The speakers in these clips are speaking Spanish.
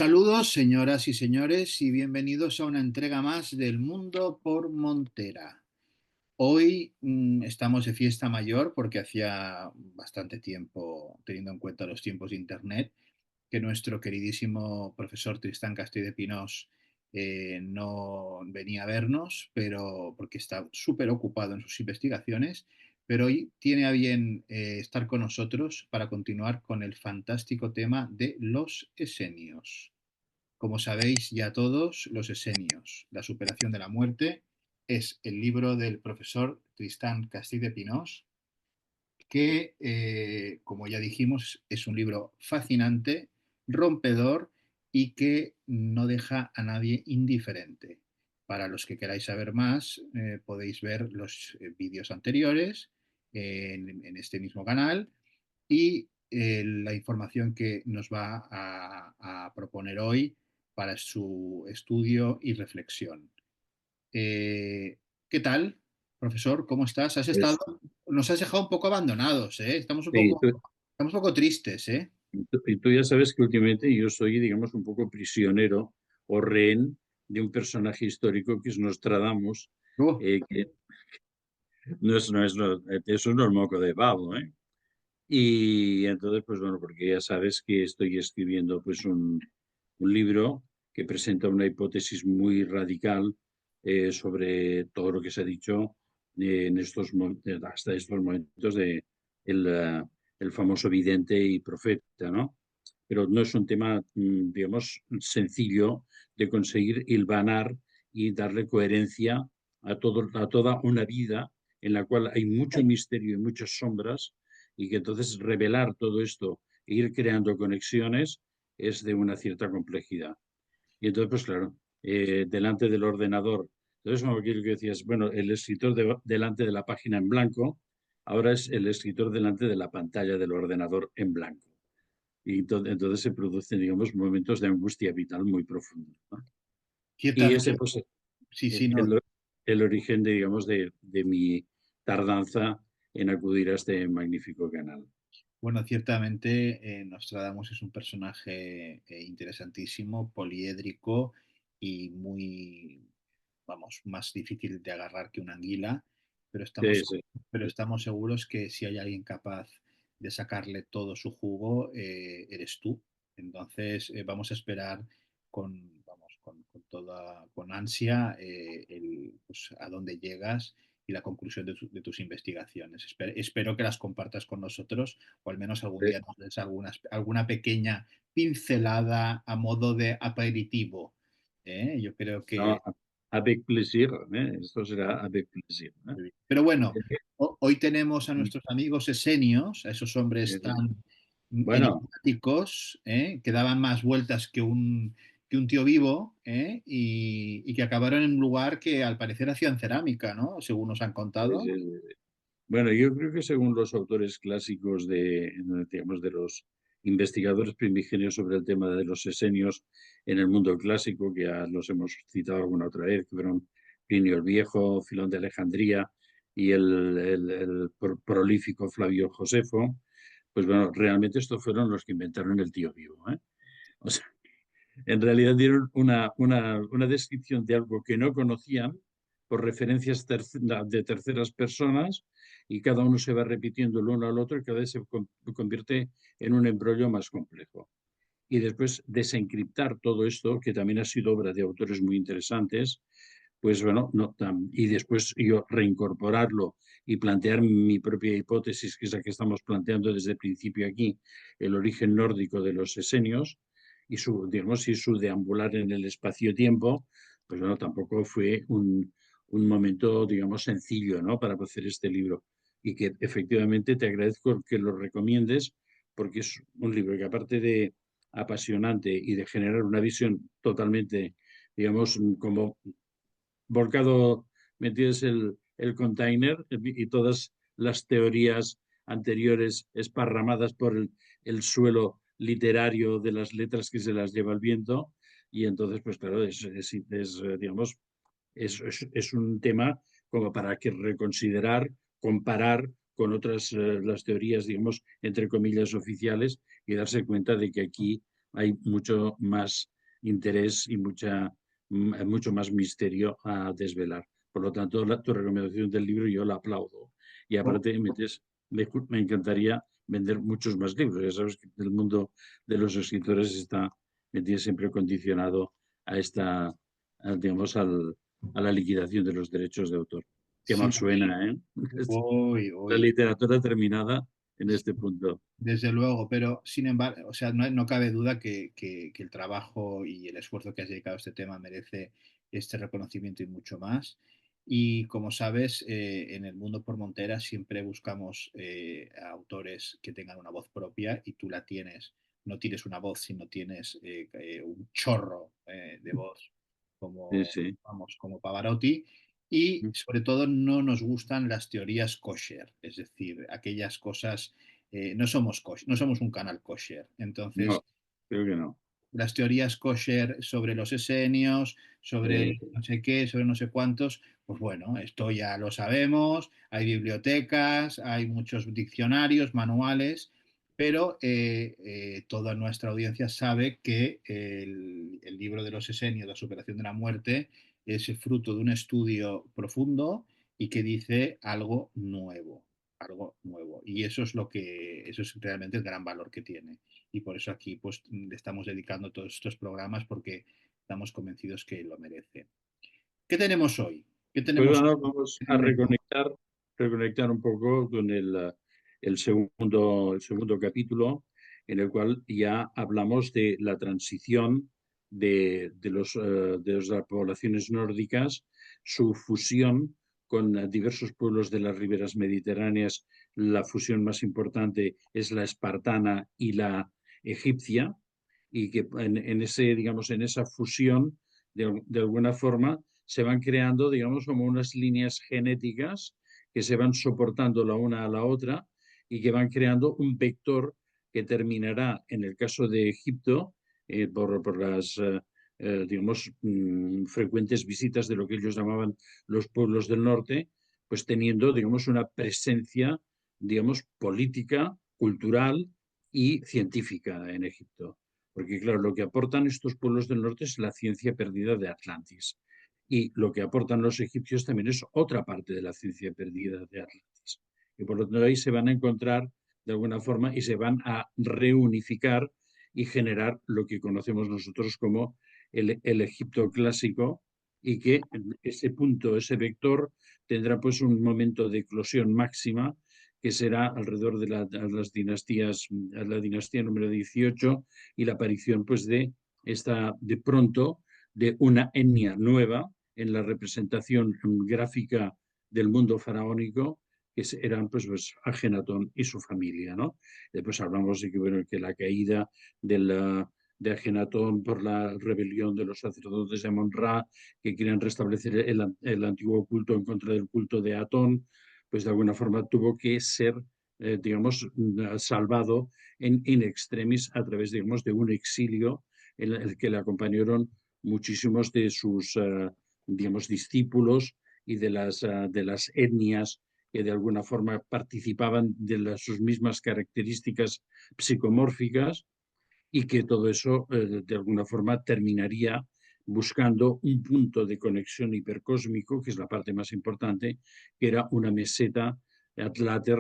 Saludos, señoras y señores, y bienvenidos a una entrega más del Mundo por Montera. Hoy estamos de fiesta mayor porque hacía bastante tiempo, teniendo en cuenta los tiempos de Internet, que nuestro queridísimo profesor Tristán Castell de Pinós no venía a vernos, pero porque está súper ocupado en sus investigaciones, pero hoy tiene a bien estar con nosotros para continuar con el fantástico tema de los esenios. Como sabéis ya todos, Los Esenios, la superación de la muerte, es el libro del profesor Tristán Castell de Pinós, que, como ya dijimos, es un libro fascinante, rompedor y que no deja a nadie indiferente. Para los que queráis saber más, podéis ver los vídeos anteriores en este mismo canal y la información que nos va a proponer hoy para su estudio y reflexión. Eh, ¿Qué tal, profesor? ¿Cómo estás? Pues, Nos has dejado un poco abandonados, ¿eh? sí, Estamos un poco tristes, ¿eh? y tú ya sabes que últimamente yo soy, digamos, un poco prisionero o rehén de un personaje histórico que es Nostradamus, Oh, que eso no es moco de babo, ¿eh? Y entonces, pues bueno, porque ya sabes que estoy escribiendo pues un libro que presenta una hipótesis muy radical sobre todo lo que se ha dicho hasta estos momentos de el, eh, el famoso vidente y profeta, ¿no? Pero no es un tema, digamos, sencillo de conseguir hilvanar y darle coherencia a toda una vida en la cual hay mucho misterio y muchas sombras, y que entonces revelar todo esto e ir creando conexiones es de una cierta complejidad. Y entonces, pues claro, delante del ordenador, entonces como aquello que decías, bueno, el escritor delante de la página en blanco, ahora es el escritor delante de la pantalla del ordenador en blanco. Y entonces se producen, digamos, momentos de angustia vital muy profundos, ¿no? Y ese, ciertamente, pues, sí, es sí, no. el origen de, digamos, de mi tardanza en acudir a este magnífico canal. Bueno, ciertamente Nostradamus es un personaje interesantísimo, poliédrico y muy, vamos, más difícil de agarrar que una anguila, pero Sí, sí. estamos seguros que si hay alguien capaz de sacarle todo su jugo, eres tú. Entonces, vamos a esperar con toda, con ansia pues, a dónde llegas y la conclusión de tus investigaciones. Espero que las compartas con nosotros o al menos algún Sí. día nos des alguna pequeña pincelada a modo de aperitivo. ¿Eh? Yo creo No, que avec plaisir, ¿eh? Esto será avec plaisir, ¿eh? pero bueno, hoy tenemos a nuestros amigos esenios, a esos hombres Eh, tan Bueno, enigmáticos, que daban más vueltas que un tío vivo, y que acabaron en un lugar que al parecer hacían cerámica, ¿no? Según nos han es- contado. es- bueno, yo creo que según los autores clásicos digamos, de los investigadores primigenios sobre el tema de los esenios en el mundo clásico, que ya los hemos citado alguna otra vez, que fueron Plinio el Viejo, Filón de Alejandría y el prolífico Flavio Josefo, pues bueno, realmente estos fueron los que inventaron el tío vivo, ¿eh? O sea, en realidad dieron una descripción de algo que no conocían por referencias de terceras personas, y cada uno se va repitiendo el uno al otro y cada vez se convierte en un embrollo más complejo. Y después desencriptar todo esto, que también ha sido obra de autores muy interesantes, pues bueno, no, y después yo reincorporarlo y plantear mi propia hipótesis, que es la que estamos planteando desde el principio aquí, el origen nórdico de los esenios y su, digamos, y su deambular en el espacio-tiempo, pues bueno, tampoco fue un momento, digamos, sencillo, ¿no? Para hacer este libro. Y que efectivamente te agradezco que lo recomiendes, porque es un libro que, aparte de apasionante y de generar una visión totalmente, digamos, como volcado, metías el container y todas las teorías anteriores esparramadas por el suelo literario de las letras que se las lleva el viento. Y entonces, pues claro, digamos, es un tema como para que reconsiderar, comparar con otras las teorías, digamos, entre comillas, oficiales, y darse cuenta de que aquí hay mucho más interés y mucho más misterio a desvelar. Por lo tanto, tu recomendación del libro yo la aplaudo. Y Oh, aparte, me encantaría vender muchos más libros. Ya sabes que el mundo de los escritores está, me tiene siempre condicionado a digamos, a la liquidación de los derechos de autor. Qué sí, mal suena, ¿eh? hoy, La hoy. literatura terminada en este punto. Desde luego, pero sin embargo, o sea, no cabe duda que el trabajo y el esfuerzo que has dedicado a este tema merece este reconocimiento y mucho más. Y como sabes, en el mundo por Montera siempre buscamos autores que tengan una voz propia y tú la tienes. No tienes una voz, sino tienes un chorro de voz Sí, como, sí. vamos, como Pavarotti. Y sobre todo no nos gustan las teorías kosher, es decir, aquellas cosas no somos no somos un canal kosher. Entonces, No, creo que no. las teorías kosher sobre los esenios, sobre Eh, no sé qué, sobre no sé cuántos, pues bueno, esto ya lo sabemos, hay bibliotecas, hay muchos diccionarios, manuales, pero toda nuestra audiencia sabe que el libro de los esenios, la superación de la muerte, es el fruto de un estudio profundo y que dice algo nuevo, algo nuevo. Y eso es eso es realmente el gran valor que tiene y por eso aquí pues le estamos dedicando todos estos programas porque estamos convencidos que lo merece. ¿Qué tenemos hoy? ¿Qué Pues tenemos ahora hoy vamos en a el menú? reconectar un poco con el segundo capítulo, en el cual ya hablamos de la transición de las poblaciones nórdicas, su fusión con diversos pueblos de las riberas mediterráneas. La fusión más importante es la espartana y la egipcia, y que digamos, en esa fusión, de alguna forma, se van creando, digamos, como unas líneas genéticas que se van soportando la una a la otra y que van creando un vector que terminará, en el caso de Egipto, por las, digamos, frecuentes visitas de lo que ellos llamaban los pueblos del norte, pues teniendo, digamos, una presencia, digamos, política, cultural y científica en Egipto. Porque, claro, lo que aportan estos pueblos del norte es la ciencia perdida de Atlantis. Y lo que aportan los egipcios también es otra parte de la ciencia perdida de Atlantis. Y por lo tanto ahí se van a encontrar de alguna forma y se van a reunificar y generar lo que conocemos nosotros como el Egipto clásico, y que ese punto, ese vector, tendrá pues un momento de eclosión máxima que será alrededor de las dinastías, la dinastía número 18 y la aparición pues de pronto de una etnia nueva en la representación gráfica del mundo faraónico, que eran pues Ajenatón y su familia, ¿no? Después hablamos de que, bueno, que la caída de, de Ajenatón por la rebelión de los sacerdotes de Amon-Ra, que quieren restablecer el antiguo culto en contra del culto de Atón, pues de alguna forma tuvo que ser, digamos, salvado in extremis a través, digamos, de un exilio en el que le acompañaron muchísimos de sus, digamos, discípulos y de las etnias que de alguna forma participaban de sus mismas características psicomórficas, y que todo eso de alguna forma terminaría buscando un punto de conexión hipercósmico, que es la parte más importante, que era una meseta atláter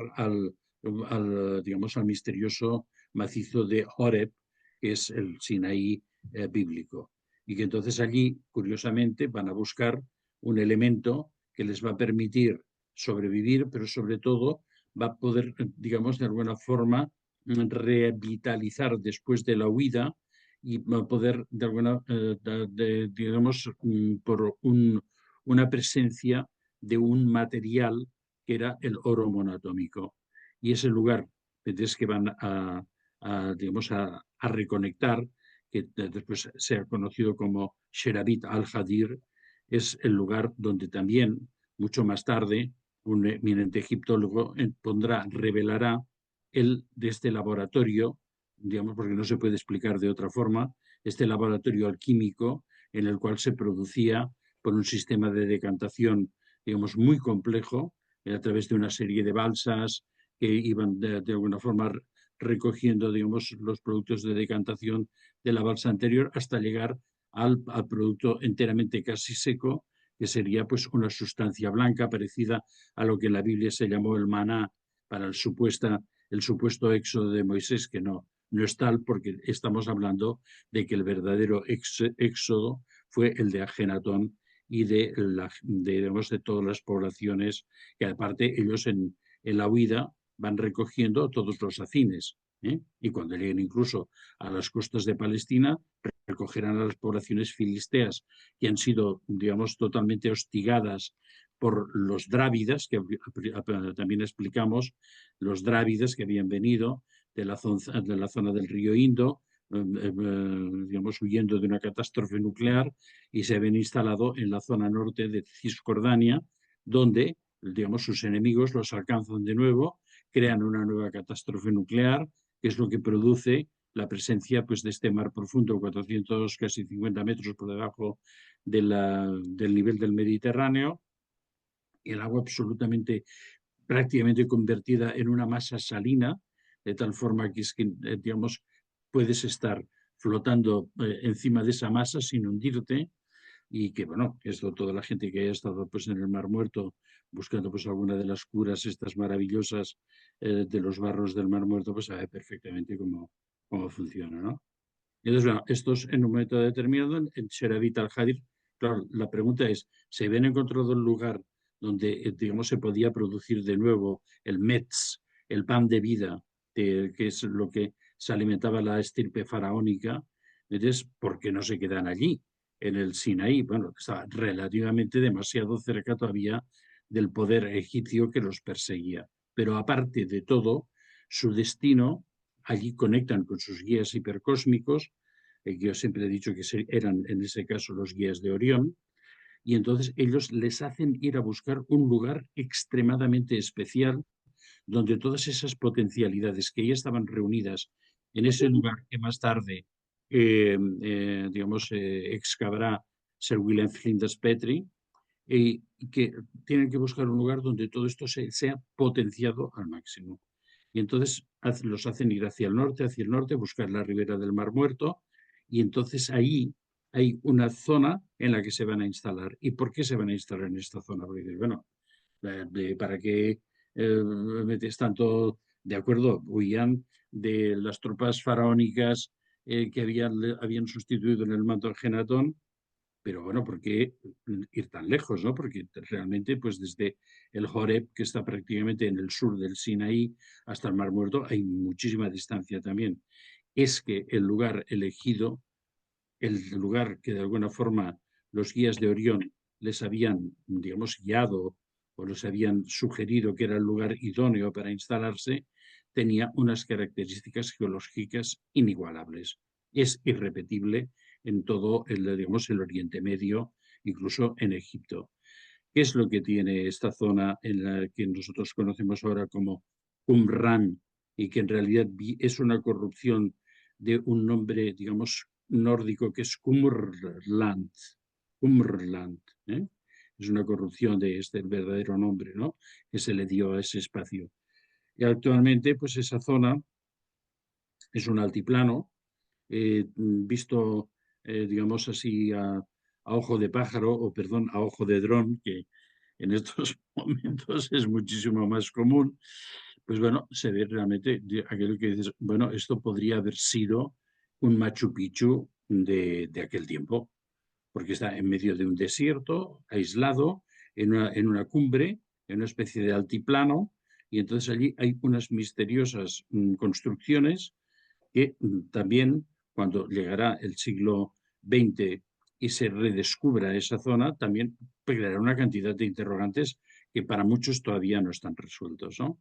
digamos, al misterioso macizo de Horeb, que es el Sinaí bíblico. Y que entonces allí, curiosamente, van a buscar un elemento que les va a permitir sobrevivir, pero sobre todo va a poder, digamos, de alguna forma revitalizar después de la huida y poder, de alguna, digamos, por una presencia de un material que era el oro monatómico. Y ese lugar es que van digamos, a reconectar, que después se ha conocido como Sherabit al-Hadir, es el lugar donde también, mucho más tarde, un eminente egiptólogo revelará de este laboratorio, digamos, porque no se puede explicar de otra forma, este laboratorio alquímico en el cual se producía por un sistema de decantación, digamos, muy complejo, a través de una serie de balsas que iban de alguna forma recogiendo, digamos, los productos de decantación de la balsa anterior hasta llegar al producto enteramente casi seco, que sería pues una sustancia blanca parecida a lo que en la Biblia se llamó el maná para el supuesto éxodo de Moisés, que no es tal, porque estamos hablando de que el verdadero éxodo fue el de Ajenatón y digamos, de todas las poblaciones, que aparte ellos en la huida van recogiendo todos los hacines, ¿eh? Y cuando lleguen incluso a las costas de Palestina, recogerán a las poblaciones filisteas que han sido, digamos, totalmente hostigadas por los drávidas, que también explicamos, los drávidas que habían venido de la zona del río Indo, digamos, huyendo de una catástrofe nuclear, y se habían instalado en la zona norte de Cisjordania, donde, digamos, sus enemigos los alcanzan de nuevo, crean una nueva catástrofe nuclear, que es lo que produce la presencia pues, de este mar profundo, 400, casi 50 metros por debajo del nivel del Mediterráneo, el agua absolutamente, prácticamente convertida en una masa salina, de tal forma que, digamos, puedes estar flotando encima de esa masa sin hundirte, y que, bueno, esto toda la gente que haya estado pues, en el Mar Muerto buscando pues, alguna de las curas estas maravillosas de los barros del Mar Muerto, pues sabe perfectamente cómo funciona, ¿no? Entonces, bueno, estos en un momento determinado, en Sheravit al-Hadir, claro, la pregunta es, ¿se habían encontrado un lugar donde, digamos, se podía producir de nuevo el metz, el pan de vida, que es lo que se alimentaba la estirpe faraónica? Entonces, ¿por qué no se quedan allí, en el Sinaí? Bueno, está relativamente demasiado cerca todavía del poder egipcio que los perseguía. Pero aparte de todo, su destino, allí conectan con sus guías hipercósmicos, que yo siempre he dicho que eran en ese caso los guías de Orión, y entonces ellos les hacen ir a buscar un lugar extremadamente especial donde todas esas potencialidades que ya estaban reunidas en ese lugar que más tarde, digamos, excavará Sir William Flinders Petrie, y que tienen que buscar un lugar donde todo esto sea potenciado al máximo. Y entonces los hacen ir hacia el norte, buscar la ribera del Mar Muerto, y entonces ahí hay una zona en la que se van a instalar. ¿Y por qué se van a instalar en esta zona? Porque dices, bueno, ¿para qué metes tanto? De acuerdo, huían de las tropas faraónicas que habían sustituido en el manto de Genatón, pero bueno, ¿por qué ir tan lejos, no? Porque realmente, pues desde el Horeb, que está prácticamente en el sur del Sinaí, hasta el Mar Muerto, hay muchísima distancia también. Es que el lugar elegido, el lugar que de alguna forma los guías de Orión les habían, digamos, guiado o les habían sugerido que era el lugar idóneo para instalarse, tenía unas características geológicas inigualables. Es irrepetible en todo digamos, el Oriente Medio, incluso en Egipto. ¿Qué es lo que tiene esta zona en la que nosotros conocemos ahora como Qumran, y que en realidad es una corrupción de un nombre, digamos, nórdico, que es Cumrland? Cumrland, ¿eh? Es una corrupción de este verdadero nombre, ¿no?, que se le dio a ese espacio. Y actualmente, pues esa zona es un altiplano, visto, digamos así, a ojo de pájaro, o perdón, a ojo de dron, que en estos momentos es muchísimo más común. Pues bueno, se ve realmente aquello que dices, bueno, esto podría haber sido un Machu Picchu de aquel tiempo, porque está en medio de un desierto, aislado, en una cumbre, en una especie de altiplano, y entonces allí hay unas misteriosas construcciones que también, cuando llegará el siglo XX y se redescubra esa zona, también creará una cantidad de interrogantes que para muchos todavía no están resueltos, ¿no?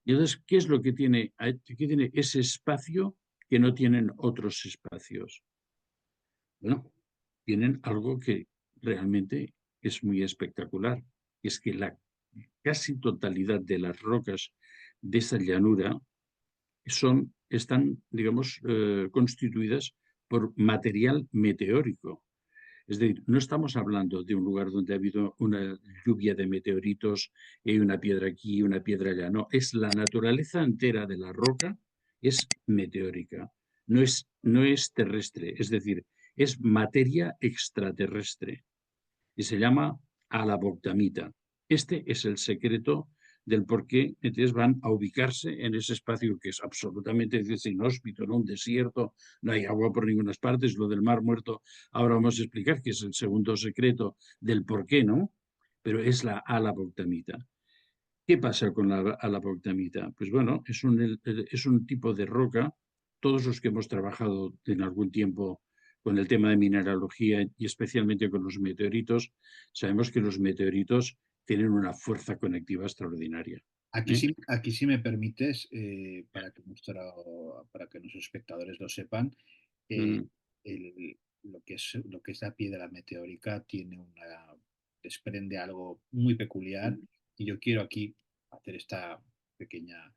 Y entonces, ¿qué es lo que tiene ese espacio que no tienen otros espacios? Bueno, tienen algo que realmente es muy espectacular. Es que la casi totalidad de las rocas de esa llanura están, digamos, constituidas por material meteórico. Es decir, no estamos hablando de un lugar donde ha habido una lluvia de meteoritos y una piedra aquí y una piedra allá. No, es la naturaleza entera de la roca es meteórica, no es terrestre, es decir, es materia extraterrestre y se llama alaboctamita. Este es el secreto del por qué entonces van a ubicarse en ese espacio que es absolutamente inhóspito, ¿no? Un desierto, no hay agua por ninguna parte, es lo del Mar Muerto. Ahora vamos a explicar que es el segundo secreto del por qué, ¿no? Pero es la alaboctamita. ¿Qué pasa con la alapoctamita? Pues bueno, es un tipo de roca. Todos los que hemos trabajado en algún tiempo con el tema de mineralogía y especialmente con los meteoritos, sabemos que los meteoritos tienen una fuerza conectiva extraordinaria. ¿Eh? Aquí sí me permites, para que nuestros espectadores lo sepan, eh, Mm, lo que es la piedra meteórica desprende algo muy peculiar, y yo quiero aquí hacer esta pequeña,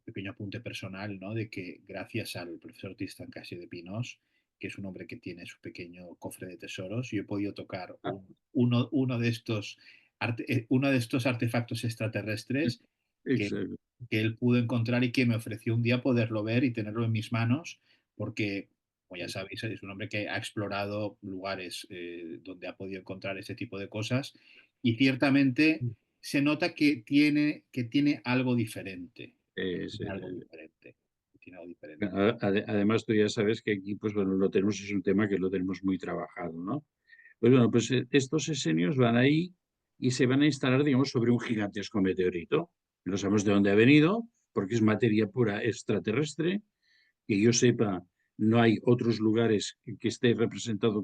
pequeño apunte personal, ¿no? De que gracias al profesor Tristan Casio de Pinós, que es un hombre que tiene su pequeño cofre de tesoros, yo he podido tocar ah, uno de estos artefactos extraterrestres que, exacto. que él pudo encontrar y que me ofreció un día poderlo ver y tenerlo en mis manos, porque, como ya sabéis, es un hombre que ha explorado lugares donde ha podido encontrar ese tipo de cosas, y ciertamente se nota que tiene algo diferente, que Es, tiene algo diferente, que tiene algo diferente. además, tú ya sabes que aquí, pues bueno, lo tenemos, es un tema que lo tenemos muy trabajado, ¿no? Pues bueno, pues estos esenios van ahí y se van a instalar, digamos, sobre un gigantesco meteorito. No sabemos de dónde ha venido, porque es materia pura extraterrestre. Que yo sepa, no hay otros lugares que esté representado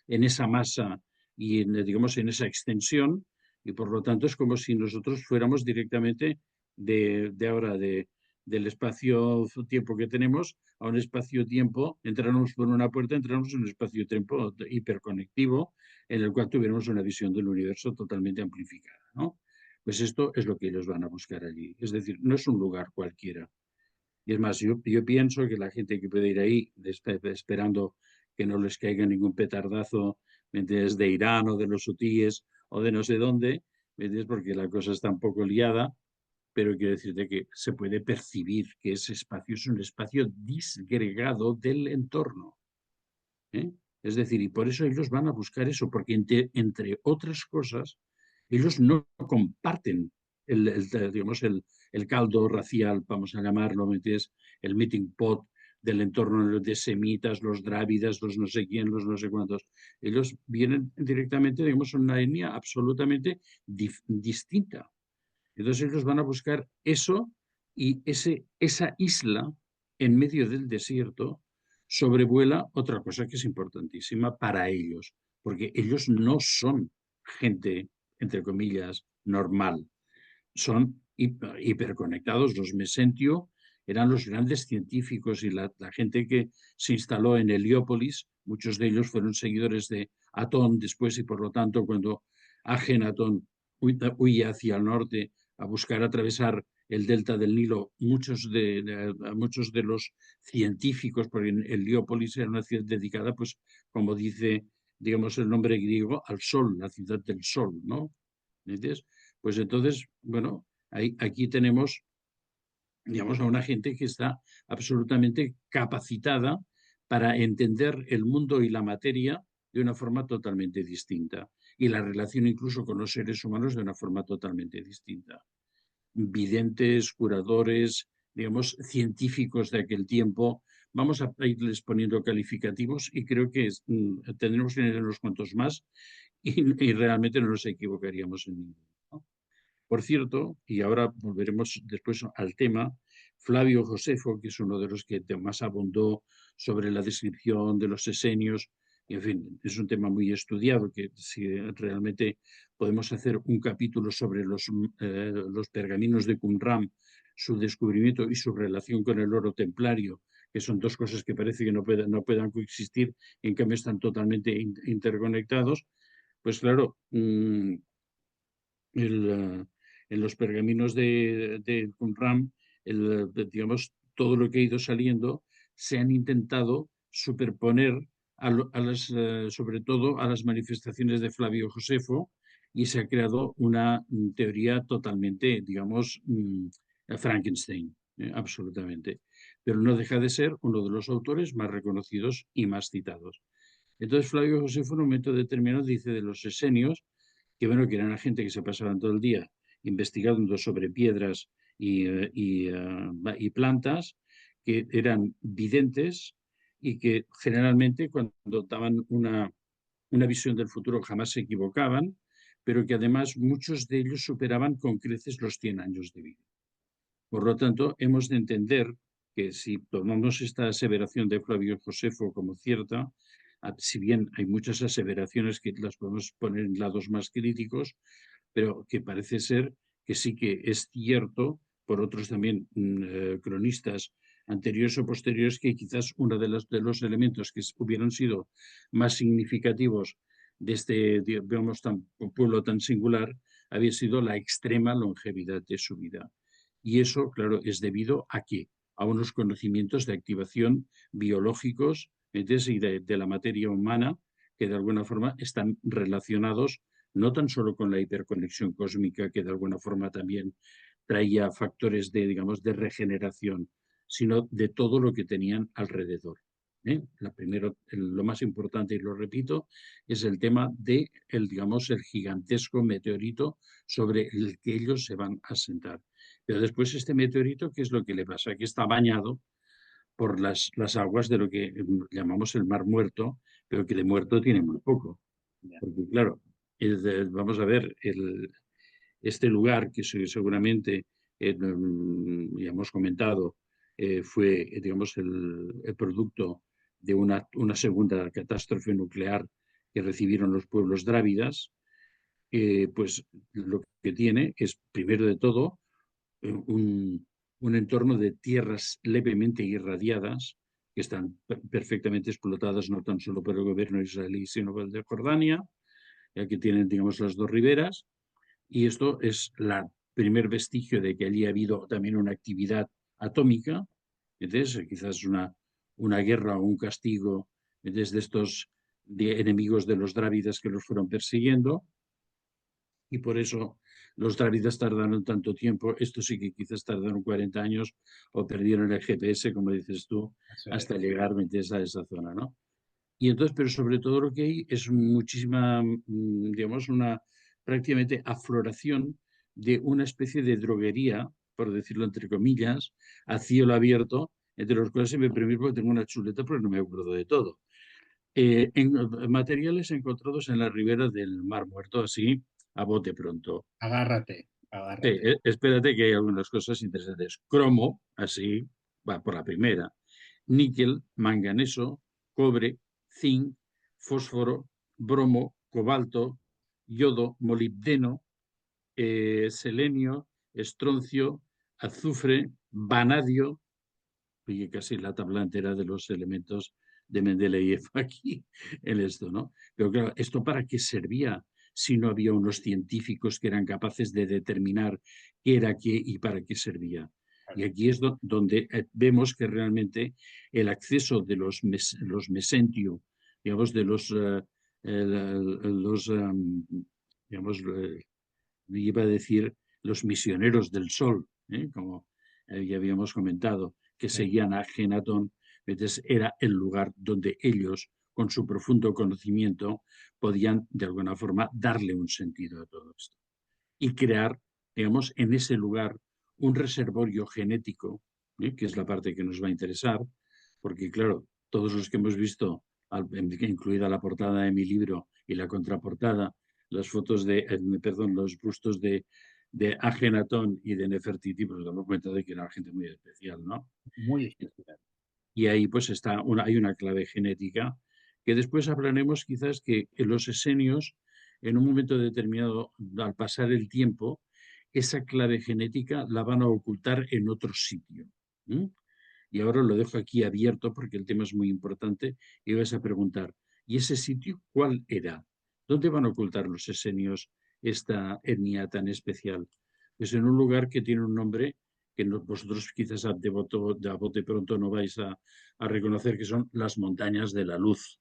en esa masa y digamos, en esa extensión, y por lo tanto es como si nosotros fuéramos directamente de ahora, del espacio-tiempo que tenemos a un espacio-tiempo, entramos por una puerta, entramos en un espacio-tiempo hiperconectivo en el cual tuviéramos una visión del universo totalmente amplificada, ¿no? Pues esto es lo que ellos van a buscar allí. Es decir, no es un lugar cualquiera. Y es más, yo pienso que la gente que puede ir ahí esperando que no les caiga ningún petardazo, ¿me entiendes?, de Irán o de los hutíes o de no sé dónde, ¿me entiendes?, porque la cosa está un poco liada, pero quiero decirte que se puede percibir que ese espacio es un espacio disgregado del entorno, ¿eh? Es decir, y por eso ellos van a buscar eso, porque entre otras cosas, ellos no comparten digamos, el caldo racial, vamos a llamarlo, ¿me entiendes? El meeting pot del entorno de semitas, los drávidas, los no sé quién, los no sé cuántos. Ellos vienen directamente, digamos, en una etnia absolutamente distinta. Entonces ellos van a buscar eso y esa isla en medio del desierto sobrevuela otra cosa que es importantísima para ellos, porque ellos no son gente, entre comillas, normal, son hiperconectados. Los Mesentio eran los grandes científicos y la gente que se instaló en Heliópolis, muchos de ellos fueron seguidores de Atón después y por lo tanto cuando Ajenatón huye hacia el norte a buscar atravesar el delta del Nilo, muchos de los científicos, porque en Heliópolis era una ciudad dedicada, pues como dice, digamos, el nombre griego, al sol, la ciudad del sol, ¿no? ¿Entiendes? Pues entonces, bueno, aquí tenemos, digamos, a una gente que está absolutamente capacitada para entender el mundo y la materia de una forma totalmente distinta y la relación incluso con los seres humanos de una forma totalmente distinta. Videntes, curadores, digamos, científicos de aquel tiempo. Vamos a irles poniendo calificativos y creo que tendremos que tener unos cuantos más y realmente no nos equivocaríamos en ninguno, ¿no? Por cierto, y ahora volveremos después al tema, Flavio Josefo, que es uno de los que más abundó sobre la descripción de los esenios, y en fin, es un tema muy estudiado, que si realmente podemos hacer un capítulo sobre los pergaminos de Qumran, su descubrimiento y su relación con el oro templario, que son dos cosas que parece que no puedan coexistir, y en cambio están totalmente interconectados, pues claro, en los pergaminos de Qumran, digamos, todo lo que ha ido saliendo se han intentado superponer sobre todo a las manifestaciones de Flavio Josefo y se ha creado una teoría totalmente, digamos, Frankenstein, absolutamente. pero no deja de ser uno de los autores más reconocidos y más citados. Entonces Flavio Josefo en un momento determinado dice de los esenios, que bueno, que eran la gente que se pasaban todo el día investigando sobre piedras y plantas, que eran videntes y que generalmente cuando daban una visión del futuro jamás se equivocaban, pero que además muchos de ellos superaban con creces los 100 años de vida. Por lo tanto, hemos de entender que si tomamos esta aseveración de Flavio Josefo como cierta, si bien hay muchas aseveraciones que las podemos poner en lados más críticos, pero que parece ser que sí que es cierto por otros también cronistas anteriores o posteriores, que quizás uno de los elementos que hubieran sido más significativos de este, digamos, pueblo tan singular había sido la extrema longevidad de su vida. Y eso, claro, es debido a qué? A unos conocimientos de activación biológicos y de la materia humana que de alguna forma están relacionados no tan solo con la hiperconexión cósmica, que de alguna forma también traía factores de, digamos, de regeneración, sino de todo lo que tenían alrededor. Lo más importante, y lo repito, es el tema de digamos, el gigantesco meteorito sobre el que ellos se van a sentar. Pero después este meteorito, ¿qué es lo que le pasa? Que está bañado por las aguas de lo que llamamos el Mar Muerto, pero que de muerto tiene muy poco. Porque claro, vamos a ver, este lugar que seguramente ya hemos comentado, fue, digamos, el producto de una segunda catástrofe nuclear que recibieron los pueblos drávidas, pues lo que tiene es, primero de todo, un entorno de tierras levemente irradiadas que están perfectamente explotadas no tan solo por el gobierno israelí, sino por el de Jordania, ya que tienen, digamos, las dos riberas, y esto es el primer vestigio de que allí ha habido también una actividad atómica. Entonces, quizás una guerra o un castigo desde estos enemigos de los drávidas que los fueron persiguiendo, y por eso los drávidas tardaron tanto tiempo. Esto sí que quizás tardaron 40 años o perdieron el GPS, como dices tú, hasta llegar a esa zona, ¿no? Y entonces, pero sobre todo lo que hay es muchísima, digamos, una prácticamente afloración de una especie de droguería, por decirlo entre comillas, a cielo abierto, entre los cuales se me permite porque tengo una chuleta, pero no me acuerdo de todo. En materiales encontrados en la ribera del Mar Muerto, así, a bote pronto. Agárrate, Sí, agárrate. espérate que hay algunas cosas interesantes. Cromo, así, va por la primera. Níquel, manganeso, cobre, zinc, fósforo, bromo, cobalto, yodo, molibdeno, selenio, estroncio, azufre, vanadio, y casi la tabla entera de los elementos de Mendeleev aquí en esto, ¿no? Pero claro, ¿esto para qué servía si no había unos científicos que eran capaces de determinar qué era qué y para qué servía? Y aquí es donde vemos que realmente el acceso de los mesentio, digamos, de digamos, iba a decir, los misioneros del sol, como ya habíamos comentado, que Sí. seguían a Genatón. Entonces era el lugar donde ellos, con su profundo conocimiento, podían de alguna forma darle un sentido a todo esto y crear, digamos, en ese lugar un reservorio genético, que es la parte que nos va a interesar, porque claro, todos los que hemos visto, incluida la portada de mi libro y la contraportada, las fotos perdón, los bustos de Agenatón y de Nefertiti, pues nos damos cuenta de que era gente muy especial, ¿no? Muy especial. Y ahí pues hay una clave genética que después hablaremos quizás que en los esenios, en un momento determinado, al pasar el tiempo, esa clave genética la van a ocultar en otro sitio. ¿Mm? Y ahora lo dejo aquí abierto porque el tema es muy importante y vas a preguntar, ¿y ese sitio cuál era? ¿Dónde van a ocultar los esenios esta etnia tan especial? Pues en un lugar que tiene un nombre que vosotros quizás de a bote pronto no vais a reconocer, que son las montañas de la luz.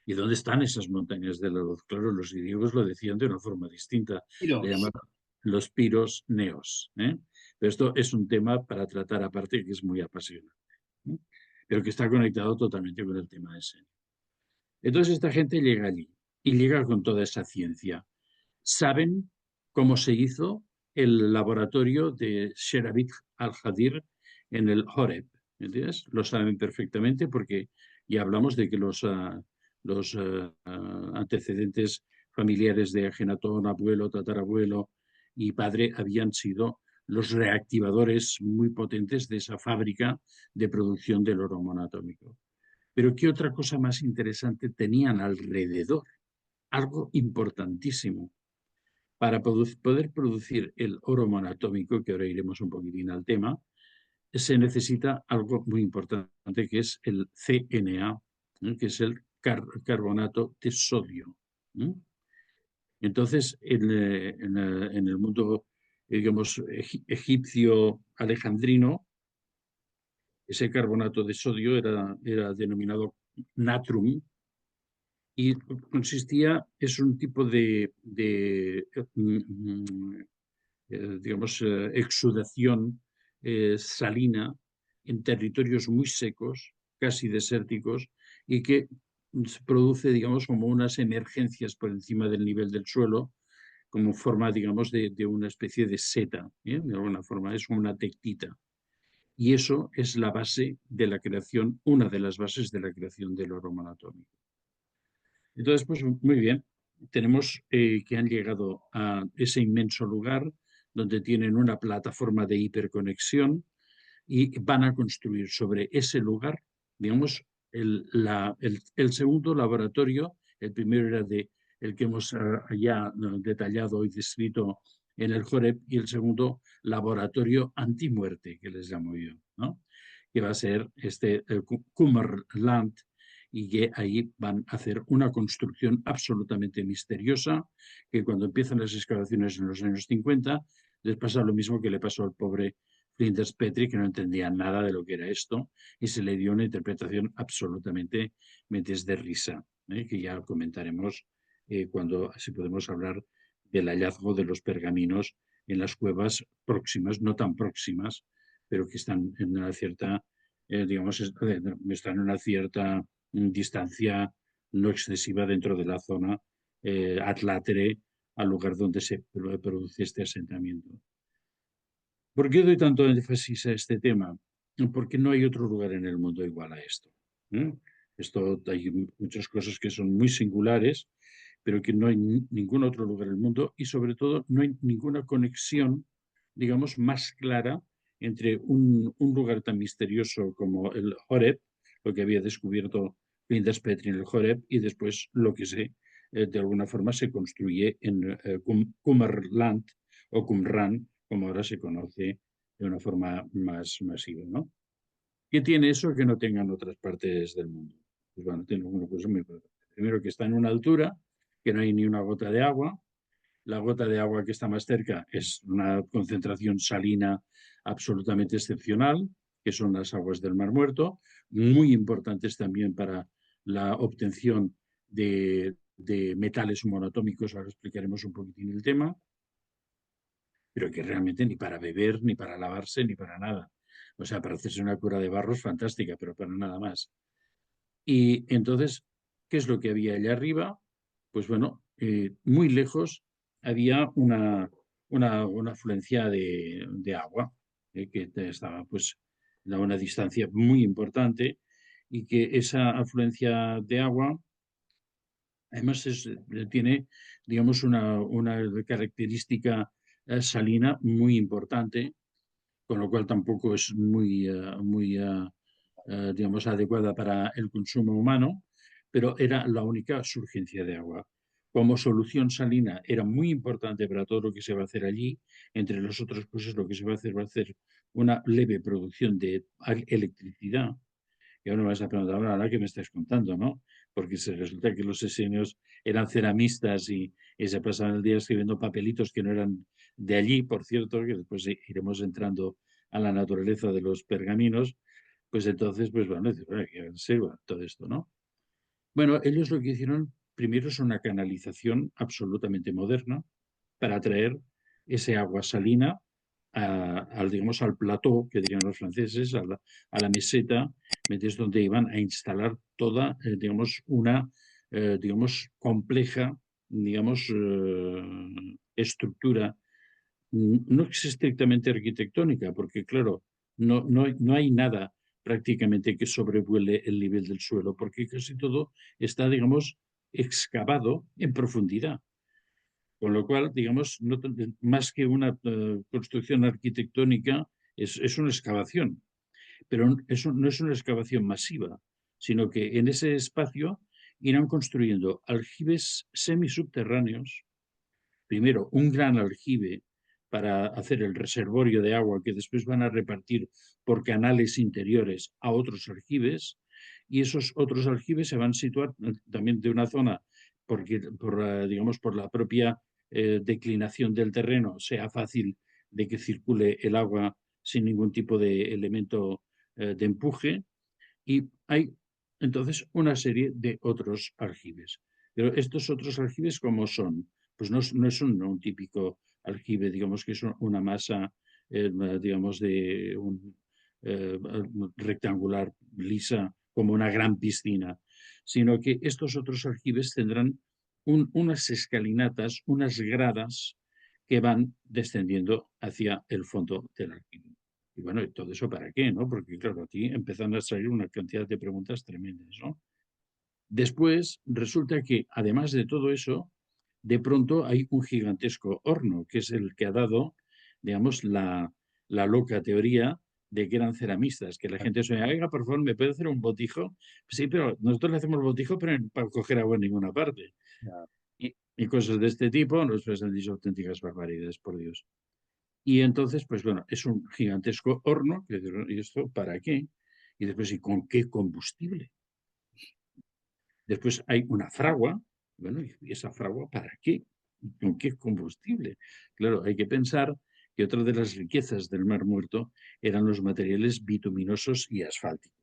¿Y dónde están esas montañas de la luz? Claro, los griegos lo decían de una forma distinta, le Tiros. llamaban los piros neos. Pero esto es un tema para tratar aparte que es muy apasionante. ¿no? Pero que está conectado totalmente con el tema de serie. Entonces esta gente llega allí y llega con toda esa ciencia. Saben cómo se hizo el laboratorio de Sheravit al-Hadir en el Horeb, ¿entiendes? Lo saben perfectamente porque ya hablamos de que los antecedentes familiares de Ajenatón, abuelo, tatarabuelo y padre habían sido los reactivadores muy potentes de esa fábrica de producción del oro monatómico. Pero ¿qué otra cosa más interesante tenían alrededor? Algo importantísimo. Para poder producir el oro monatómico, que ahora iremos un poquitín al tema, se necesita algo muy importante que es el CNA, que es el carbonato de sodio. ¿eh? Entonces, en el mundo, digamos, egipcio alejandrino, ese carbonato de sodio era denominado natrum, y consistía, es un tipo digamos, exudación salina en territorios muy secos, casi desérticos, y que se produce, digamos, como unas emergencias por encima del nivel del suelo, como forma, digamos, de una especie de seta, ¿eh? De alguna forma, es una tectita. Y eso es la base de la creación, una de las bases de la creación del oro monatómico. Entonces, pues muy bien, tenemos que han llegado a ese inmenso lugar donde tienen una plataforma de hiperconexión y van a construir sobre ese lugar, digamos, el segundo laboratorio. El primero era el que hemos ya detallado y descrito en el Joreb, y el segundo laboratorio antimuerte, que les llamo yo, ¿no? Que va a ser este Cumberland, y que ahí van a hacer una construcción absolutamente misteriosa, que cuando empiezan las excavaciones en los años 50 les pasa lo mismo que le pasó al pobre Flinders Petrie, que no entendía nada de lo que era esto, y se le dio una interpretación absolutamente metes de risa, que ya comentaremos cuando si podemos hablar del hallazgo de los pergaminos en las cuevas próximas, no tan próximas, pero que están en una cierta, digamos, están en una cierta distancia no excesiva dentro de la zona atlátere al lugar donde se produce este asentamiento. ¿Por qué doy tanto énfasis a este tema? Porque no hay otro lugar en el mundo igual a esto. ¿Eh? Esto hay muchas cosas que son muy singulares, pero que no hay ningún otro lugar en el mundo, y sobre todo no hay ninguna conexión, digamos, más clara entre un lugar tan misterioso como el Horeb, lo que había descubierto Flinders Petrie en el Horeb, y después lo que de alguna forma se construye en Cumberland o Qumran, como ahora se conoce de una forma más masiva, ¿no? ¿Qué tiene eso que no tengan otras partes del mundo? Pues bueno, tiene una cosa muy importante. Primero, que está en una altura, que no hay ni una gota de agua. La gota de agua que está más cerca es una concentración salina absolutamente excepcional, que son las aguas del Mar Muerto, muy importantes también para la obtención de metales monotómicos. Ahora explicaremos un poquitín el tema, pero que realmente ni para beber, ni para lavarse, ni para nada. O sea, para hacerse una cura de barros, fantástica, pero para nada más. Y entonces, ¿qué es lo que había allá arriba? Pues bueno, muy lejos había una afluencia de agua, que estaba pues a una distancia muy importante, y que esa afluencia de agua además tiene, digamos, una característica salina muy importante, con lo cual tampoco es muy digamos, adecuada para el consumo humano, pero era la única surgencia de agua. Como solución salina era muy importante para todo lo que se va a hacer allí. Entre las otras cosas, lo que se va a hacer una leve producción de electricidad. Y ahora me vas a preguntar, ahora qué me estás contando, ¿no? Porque se resulta que los esenios eran ceramistas y se pasaban el día escribiendo papelitos que no eran de allí, por cierto, que después iremos entrando a la naturaleza de los pergaminos. Pues entonces, pues bueno, ¿qué sirva todo esto, no? Bueno, ellos lo que hicieron primero es una canalización absolutamente moderna para traer ese agua salina digamos, al plató, que dirían los franceses, a la meseta, es donde iban a instalar toda, digamos, una, digamos, compleja, digamos, estructura. No es estrictamente arquitectónica, porque claro, no hay nada prácticamente que sobrevuele el nivel del suelo, porque casi todo está, digamos, excavado en profundidad. Con lo cual, digamos, más que una construcción arquitectónica, es una excavación, pero eso no es una excavación masiva, sino que en ese espacio irán construyendo aljibes semisubterráneos, primero un gran aljibe para hacer el reservorio de agua que después van a repartir por canales interiores a otros aljibes, y esos otros aljibes se van a situar también de una zona porque digamos por la propia declinación del terreno sea fácil de que circule el agua sin ningún tipo de elemento de empuje, y hay entonces una serie de otros aljibes. Pero estos otros aljibes, ¿cómo son? Pues no es un típico aljibe, digamos que es una masa, digamos, de un rectangular lisa, como una gran piscina, sino que estos otros aljibes tendrán unas escalinatas, unas gradas que van descendiendo hacia el fondo del aljibe. Y bueno, ¿y todo eso para qué, no? Porque claro, aquí empezando a salir una cantidad de preguntas tremendas, ¿no? Después resulta que, además de todo eso, de pronto hay un gigantesco horno, que es el que ha dado, digamos, la loca teoría de que eran ceramistas, que la gente sueña, oiga, por favor, ¿me puede hacer un botijo? Sí, pero nosotros le hacemos botijo, pero para coger agua en ninguna parte. Ya. Y cosas de este tipo nos han dicho auténticas barbaridades, por Dios. Y entonces, pues bueno, es un gigantesco horno, ¿y esto para qué? Y después, ¿y con qué combustible? Después hay una fragua, bueno, ¿y esa fragua para qué? ¿Con qué combustible? Claro, hay que pensar que otra de las riquezas del Mar Muerto eran los materiales bituminosos y asfálticos.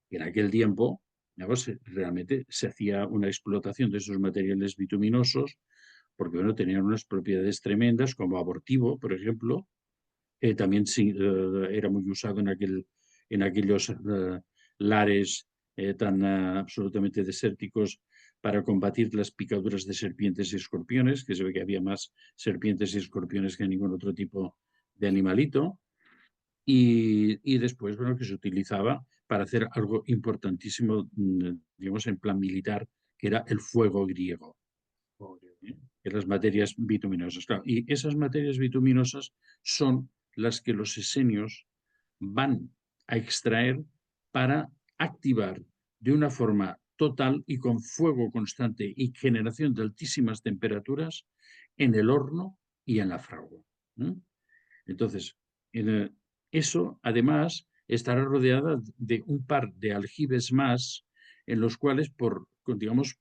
Y en aquel tiempo, digamos, realmente se hacía una explotación de esos materiales bituminosos porque, bueno, tenían unas propiedades tremendas, como abortivo, por ejemplo. También sí, era muy usado en aquellos lares tan absolutamente desérticos para combatir las picaduras de serpientes y escorpiones, que se ve que había más serpientes y escorpiones que ningún otro tipo de animalito. Y después, bueno, que se utilizaba para hacer algo importantísimo, digamos, en plan militar, que era el fuego griego, que las materias bituminosas. Claro, y esas materias bituminosas son las que los esenios van a extraer para activar de una forma total y con fuego constante y generación de altísimas temperaturas en el horno y en la fragua. ¿Eh? Entonces, eso además estará rodeada de un par de aljibes más en los cuales, digamos,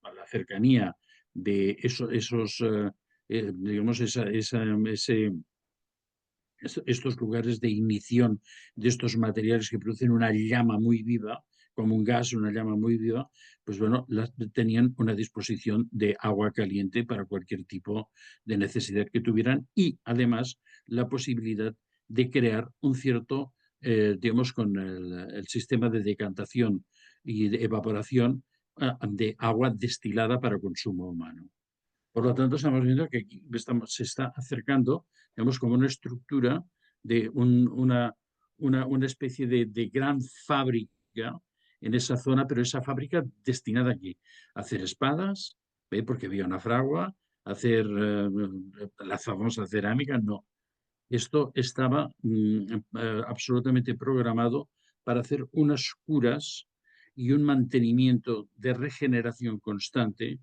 a la cercanía de esos digamos, estos lugares de ignición de estos materiales que producen una llama muy viva, como un gas, una llama muy viva, pues bueno, tenían una disposición de agua caliente para cualquier tipo de necesidad que tuvieran y además la posibilidad de crear un cierto, digamos, con el sistema de decantación y de evaporación de agua destilada para consumo humano. Por lo tanto, estamos viendo que aquí se está acercando, digamos, como una estructura de una especie de gran fábrica en esa zona, pero esa fábrica destinada aquí a hacer espadas, ¿ve? Porque había una fragua, a hacer la famosa cerámica, no. Esto estaba absolutamente programado para hacer unas curas y un mantenimiento de regeneración constante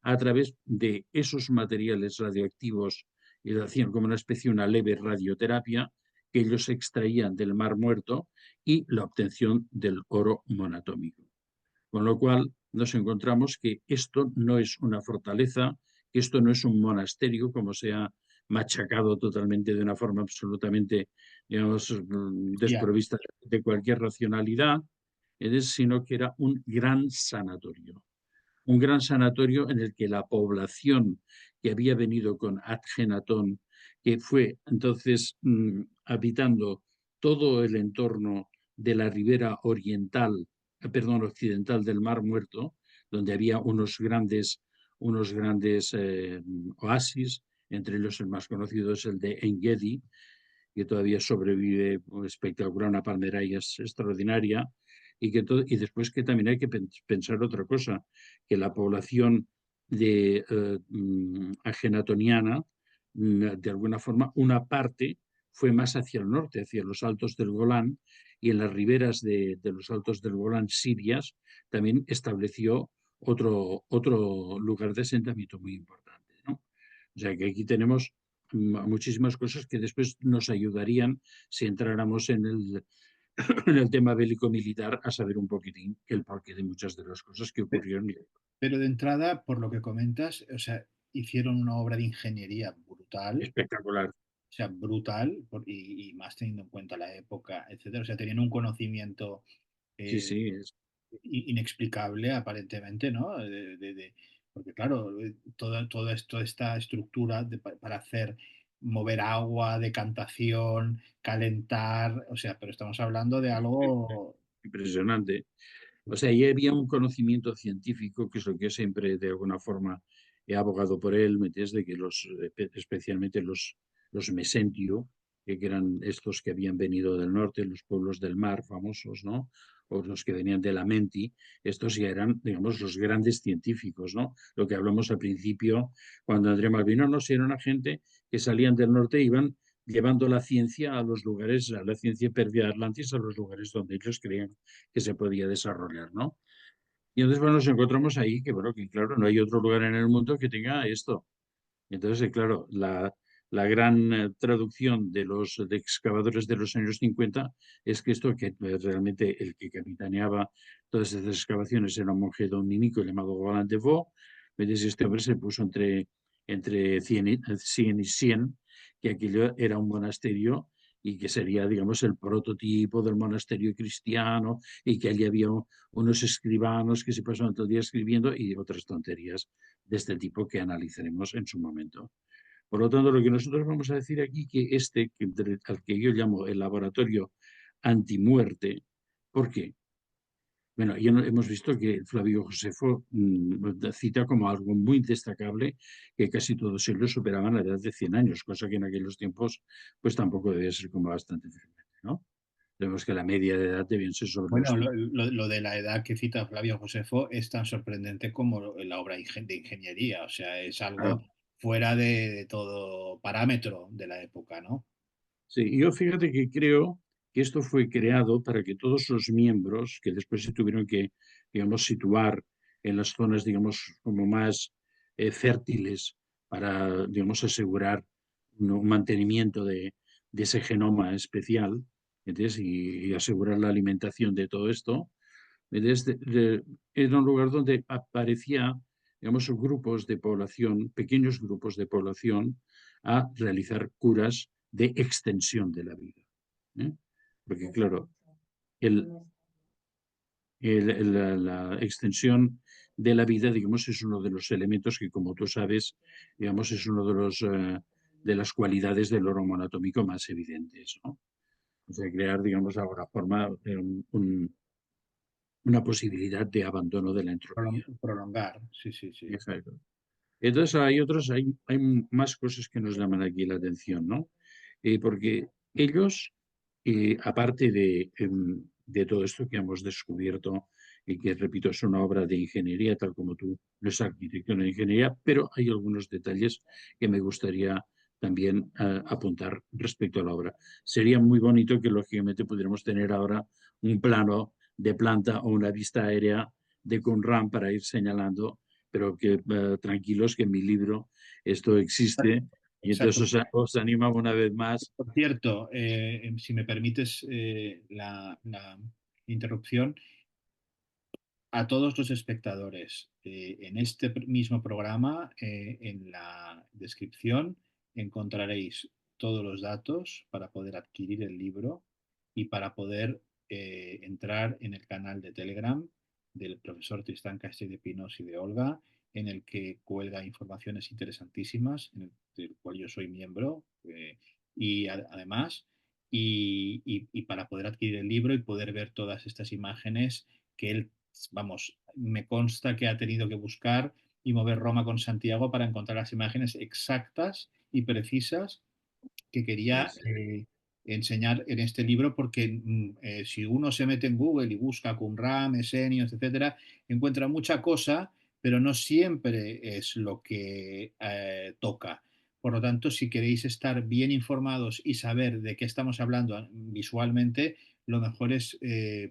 a través de esos materiales radioactivos, y hacían como una especie, una leve radioterapia que ellos extraían del Mar Muerto y la obtención del oro monatómico. Con lo cual nos encontramos que esto no es una fortaleza, que esto no es un monasterio, como se ha machacado totalmente de una forma absolutamente, digamos, Ya. desprovista de cualquier racionalidad, sino que era un gran sanatorio. un gran sanatorio en el que la población que había venido con Akhenatón, que fue entonces habitando todo el entorno de la ribera oriental, perdón, occidental del Mar Muerto, donde había unos grandes oasis, entre ellos el más conocido es el de Engedi, que todavía sobrevive espectacular, una palmera y es extraordinaria, y después que también hay que pensar otra cosa, que la población agenatoniana, de alguna forma, una parte fue más hacia el norte, hacia los altos del Golán, y en las riberas de los altos del Golán sirias también estableció otro lugar de asentamiento muy importante, ¿no? O sea que aquí tenemos muchísimas cosas que después nos ayudarían si entráramos en el tema bélico-militar a saber un poquitín el porqué de muchas de las cosas que Pe- ocurrieron. Pero de entrada, por lo que comentas, o sea, hicieron una obra de ingeniería brutal, Espectacular. o sea, brutal, y más teniendo en cuenta la época, etcétera. O sea, tenían un conocimiento Sí, eh, sí, inexplicable, aparentemente, ¿no? Porque, claro, todo esto, esta estructura para hacer mover agua, decantación, calentar, o sea, pero estamos hablando de algo. impresionante. O sea, ya había un conocimiento científico, que es lo que yo siempre de alguna forma he abogado por él, ¿me entiendes? De que especialmente los mesentio, que eran estos que habían venido del norte, los pueblos del mar famosos, ¿no? O los que venían de la Menti, estos ya eran, digamos, los grandes científicos, ¿no? Lo que hablamos al principio, cuando André Malvino, no, si era una gente que salían del norte e iban llevando la ciencia a los lugares, a la ciencia perdida de Atlantis, a los lugares donde ellos creían que se podía desarrollar, ¿no? Y entonces, bueno, nos encontramos ahí que, bueno, que claro, no hay otro lugar en el mundo que tenga esto. Entonces, claro, la gran traducción de los de excavadores de los años 50 es que esto, que realmente el que capitaneaba todas estas excavaciones era un monje dominico llamado Roland de Vaux. Entonces, este hombre se puso entre 100 y 100, que aquello era un monasterio y que sería, digamos, el prototipo del monasterio cristiano, y que allí había unos escribanos que se pasaban todo el día escribiendo y otras tonterías de este tipo que analizaremos en su momento. Por lo tanto, lo que nosotros vamos a decir aquí, al que yo llamo el laboratorio antimuerte, ¿por qué? Bueno, hemos visto que Flavio Josefo cita como algo muy destacable que casi todos ellos superaban la edad de 100 años, cosa que en aquellos tiempos pues tampoco debía ser como bastante frecuente, ¿no? Vemos que la media de edad debían ser sobre los Bueno, 100. lo de la edad que cita Flavio Josefo es tan sorprendente como la obra de ingeniería, o sea, es algo Claro. fuera de todo parámetro de la época, ¿no? Sí, yo fíjate que creo que esto fue creado para que todos los miembros que después se tuvieron que, digamos, situar en las zonas, digamos, como más fértiles para, digamos, asegurar un mantenimiento de ese genoma especial, ¿entiendes? Y asegurar la alimentación de todo esto. ¿Entiendes? Era un lugar donde aparecía, digamos, grupos de población, pequeños grupos de población, a realizar curas de extensión de la vida, ¿eh? Porque, claro, el, la extensión de la vida, digamos, es uno de los elementos que, como tú sabes, digamos, es uno de las cualidades del oro monoatómico más evidentes, ¿no? O sea, crear, digamos, ahora forma una posibilidad de abandono de la entropía. Prolongar, sí, sí, sí. Exacto. Entonces hay más cosas que nos llaman aquí la atención, ¿no? Porque ellos, aparte de todo esto que hemos descubierto, y que, repito, es una obra de ingeniería, tal como tú, no es arquitectura de ingeniería, pero hay algunos detalles que me gustaría también apuntar respecto a la obra. Sería muy bonito que, lógicamente, pudiéramos tener ahora un plano de planta o una vista aérea de Qumran para ir señalando, pero que tranquilos, que en mi libro esto existe, y entonces Exacto. os animo una vez más. Por cierto, si me permites la interrupción, a todos los espectadores, en este mismo programa, en la descripción, encontraréis todos los datos para poder adquirir el libro y para poder entrar en el canal de Telegram del profesor Tristán Castell de Pinos y de Olga, en el que cuelga informaciones interesantísimas, del cual yo soy miembro, además, y para poder adquirir el libro y poder ver todas estas imágenes que él, vamos, me consta que ha tenido que buscar y mover Roma con Santiago para encontrar las imágenes exactas y precisas que quería Es, enseñar en este libro, porque si uno se mete en Google y busca Qumran, Esenios, etcétera, encuentra mucha cosa, pero no siempre es lo que toca. Por lo tanto, si queréis estar bien informados y saber de qué estamos hablando visualmente, lo mejor es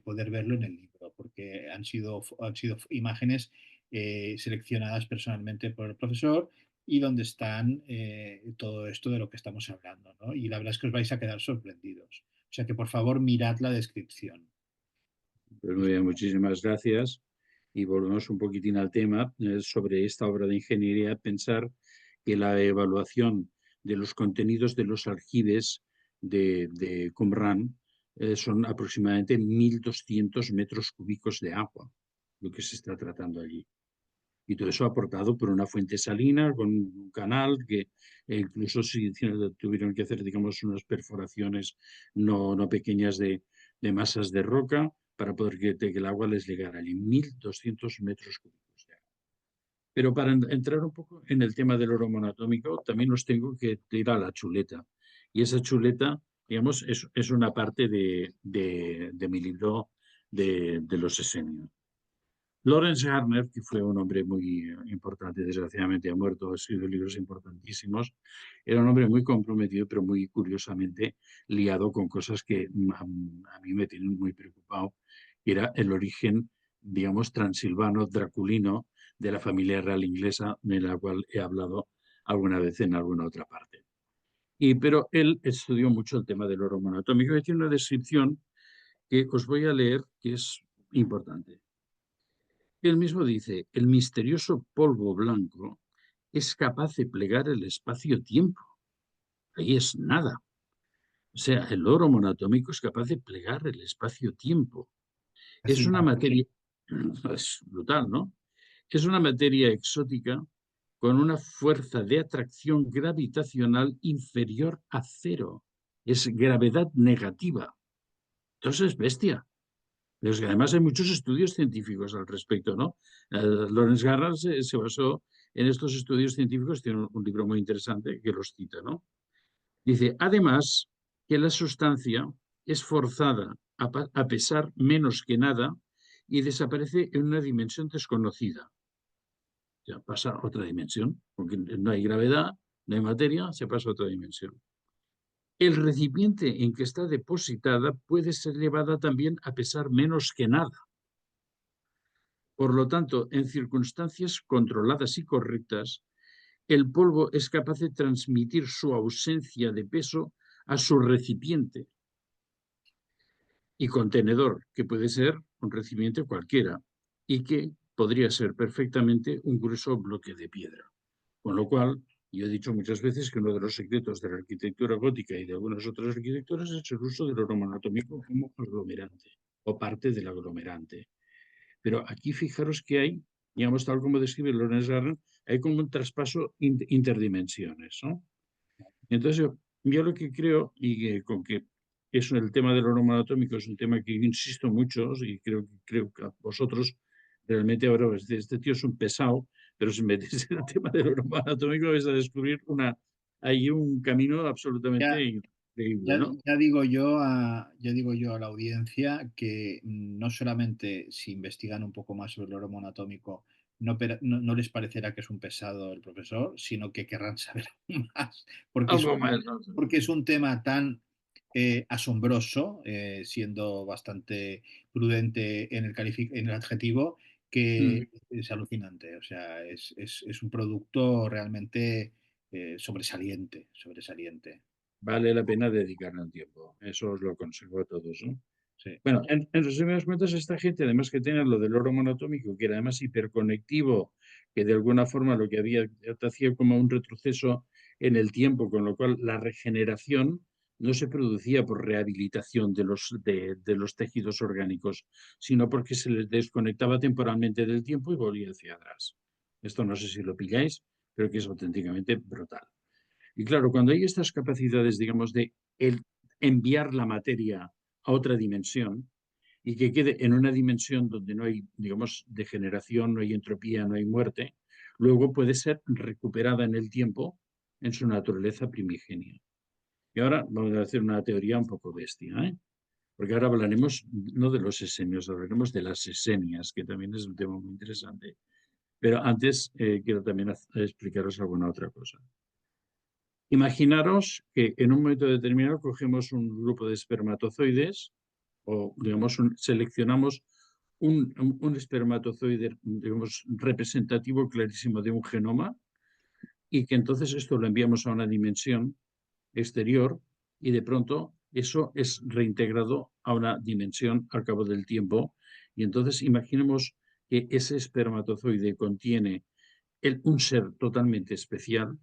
poder verlo en el libro, porque han sido imágenes seleccionadas personalmente por el profesor y donde están todo esto de lo que estamos hablando, ¿no? Y la verdad es que os vais a quedar sorprendidos. O sea que por favor mirad la descripción. pues muy bien, muchísimas gracias. Y volvemos un poquitín al tema sobre esta obra de ingeniería, pensar que la evaluación de los contenidos de los aljibes de Qumran son aproximadamente 1.200 metros cúbicos de agua, lo que se está tratando allí. Y todo eso aportado por una fuente salina, con un canal que incluso si tuvieron que hacer, digamos, unas perforaciones no pequeñas de masas de roca para poder que el agua les llegara allí. 1.200 metros cúbicos de agua. Pero para entrar un poco en el tema del oro monatómico, también os tengo que ir a la chuleta. Y esa chuleta, digamos, es una parte de mi libro de los esenios. Lawrence Harner, que fue un hombre muy importante, desgraciadamente ha muerto, ha escrito libros importantísimos, era un hombre muy comprometido, pero muy curiosamente liado con cosas que a mí me tienen muy preocupado, que era el origen, digamos, transilvano, draculino, de la familia real inglesa, de la cual he hablado alguna vez en alguna otra parte. Pero él estudió mucho el tema del oro monoatómico y tiene una descripción que os voy a leer que es importante. Él mismo dice, el misterioso polvo blanco es capaz de plegar el espacio-tiempo. Ahí es nada. O sea, el oro monatómico es capaz de plegar el espacio-tiempo. Es Así una nada. materia, es brutal, ¿no? Es una materia exótica con una fuerza de atracción gravitacional inferior a cero. Es gravedad negativa. Entonces es bestia. Pero es que además hay muchos estudios científicos al respecto, ¿no? Lawrence Garrard se basó en estos estudios científicos, tiene un libro muy interesante que los cita, ¿no? Dice, además, que la sustancia es forzada a pesar menos que nada y desaparece en una dimensión desconocida. O sea, pasa a otra dimensión, porque no hay gravedad, no hay materia, se pasa a otra dimensión. El recipiente en que está depositada puede ser llevada también a pesar menos que nada. Por lo tanto, en circunstancias controladas y correctas, el polvo es capaz de transmitir su ausencia de peso a su recipiente y contenedor, que puede ser un recipiente cualquiera y que podría ser perfectamente un grueso bloque de piedra. Con lo cual, yo he dicho muchas veces que uno de los secretos de la arquitectura gótica y de algunas otras arquitecturas es el uso del oro monoatómico como aglomerante o parte del aglomerante. Pero aquí fijaros que hay, digamos, tal como describe Lawrence Garland, hay como un traspaso interdimensiones, ¿no? Entonces, yo lo que creo, y que, con que es el tema del oro monoatómico, es un tema que yo insisto mucho, y creo que a vosotros realmente ahora este tío es un pesado, pero si metéis en el tema del oro monoatómico vais a descubrir hay un camino absolutamente Ya, increíble, ¿no? ya digo yo a la audiencia que no solamente si investigan un poco más sobre el oro monoatómico no les parecerá que es un pesado el profesor, sino que querrán saber aún más, porque es, Algo más, ¿no? porque es un tema tan asombroso, siendo bastante prudente en en el adjetivo, que Mm. es alucinante. O sea, es un producto realmente sobresaliente, sobresaliente. Vale la pena dedicarle un tiempo. Eso os lo aconsejo a todos, ¿no? Sí. Bueno, en resumidas cuentas, esta gente, además que tiene lo del oro monoatómico, que era además hiperconectivo, que de alguna forma lo que había te hacía como un retroceso en el tiempo, con lo cual la regeneración no se producía por rehabilitación de los tejidos orgánicos, sino porque se les desconectaba temporalmente del tiempo y volvía hacia atrás. Esto no sé si lo pilláis, pero que es auténticamente brutal. Y claro, cuando hay estas capacidades, digamos, de enviar la materia a otra dimensión y que quede en una dimensión donde no hay, digamos, degeneración, no hay entropía, no hay muerte, luego puede ser recuperada en el tiempo en su naturaleza primigenia. Y ahora vamos a hacer una teoría un poco bestia, ¿eh? Porque ahora hablaremos no de los esenios, hablaremos de las esenias, que también es un tema muy interesante. Pero antes quiero también explicaros alguna otra cosa. Imaginaros que en un momento determinado cogemos un grupo de espermatozoides o, digamos, seleccionamos un espermatozoide, digamos, representativo clarísimo de un genoma y que entonces esto lo enviamos a una dimensión exterior y de pronto eso es reintegrado a una dimensión al cabo del tiempo. Y entonces imaginemos que ese espermatozoide contiene un ser totalmente especial,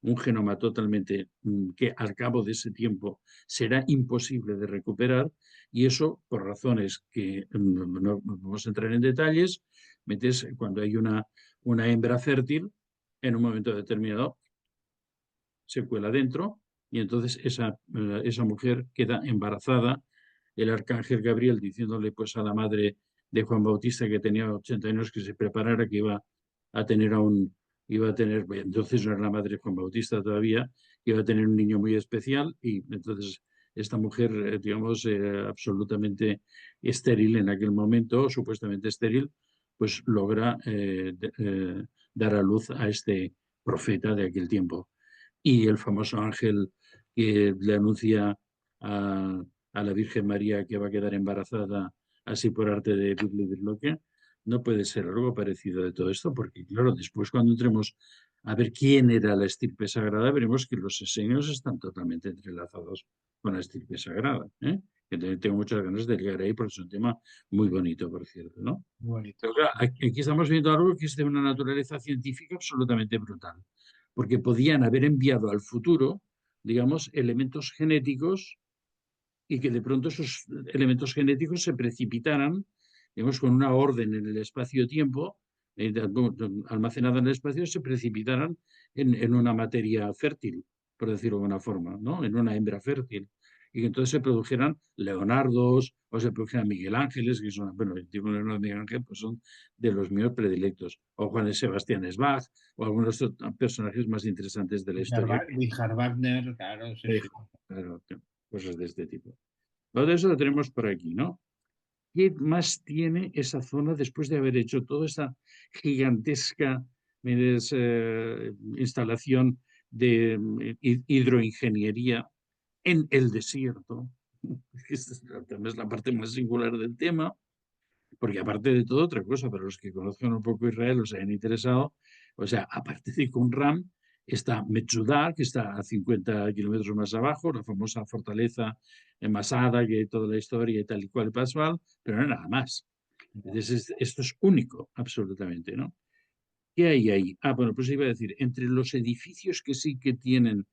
un genoma totalmente que al cabo de ese tiempo será imposible de recuperar y eso por razones que no vamos a entrar en detalles, metes cuando hay una hembra fértil en un momento determinado se cuela dentro y entonces esa mujer queda embarazada. El arcángel Gabriel diciéndole pues a la madre de Juan Bautista que tenía 80 años que se preparara que iba a tener entonces no era la madre de Juan Bautista todavía, iba a tener un niño muy especial y entonces esta mujer, digamos, absolutamente estéril en aquel momento, supuestamente estéril, pues logra dar a luz a este profeta de aquel tiempo y el famoso ángel que le anuncia a la Virgen María que va a quedar embarazada así por arte de Birloque, no puede ser algo parecido de todo esto, porque claro, después cuando entremos a ver quién era la estirpe sagrada, veremos que los esenios están totalmente entrelazados con la estirpe sagrada, ¿eh? Que tengo muchas ganas de llegar ahí porque es un tema muy bonito, por cierto, ¿no? Muy bonito. Pero claro, aquí estamos viendo algo que es de una naturaleza científica absolutamente brutal, porque podían haber enviado al futuro, digamos, elementos genéticos y que de pronto esos elementos genéticos se precipitaran, digamos, con una orden en el espacio-tiempo, almacenada en el espacio, se precipitaran en una materia fértil, por decirlo de alguna forma, ¿no? En una hembra fértil. Y que entonces se produjeran Leonardos o se produjeran Miguel Ángeles, que son, bueno, el tipo Leonardo Miguel Ángel, pues son de los míos predilectos, o Juan Sebastián Bach, o algunos personajes más interesantes de la historia. Richard Wagner, claro, Eh, Sergio. claro, cosas de este tipo. Todo eso lo tenemos por aquí, ¿no? ¿Qué más tiene esa zona después de haber hecho toda esa gigantesca instalación de hidroingeniería en el desierto? Esta es la parte más singular del tema, porque aparte de todo, otra cosa, para los que conozcan un poco Israel o se hayan interesado, o sea, aparte de Qumran, está Metzudá, que está a 50 kilómetros más abajo, la famosa fortaleza enmasada, que hay toda la historia y tal y cual pasó, pero no nada más. Entonces, esto es único, absolutamente, ¿no? ¿Qué hay ahí? Ah, bueno, pues iba a decir, entre los edificios que sí que tienen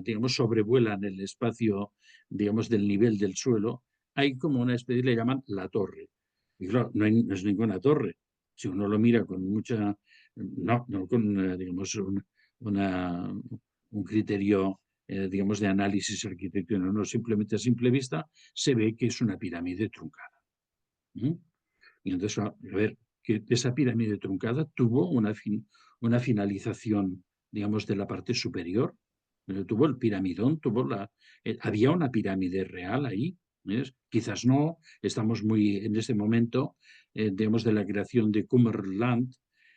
digamos, sobrevuelan el espacio, digamos, del nivel del suelo, hay como una especie, le llaman la torre. Y claro, no es ninguna torre. Si uno lo mira con mucha, no con, digamos, una- un criterio, digamos, de análisis arquitectónico, no, simplemente a simple vista, se ve que es una pirámide truncada. ¿Mm? Y entonces, a ver, que esa pirámide truncada tuvo una finalización, digamos, de la parte superior. Tuvo el piramidón, había una pirámide real ahí. ¿Ves? Quizás no, estamos muy en este momento, digamos, de la creación de Cumberland,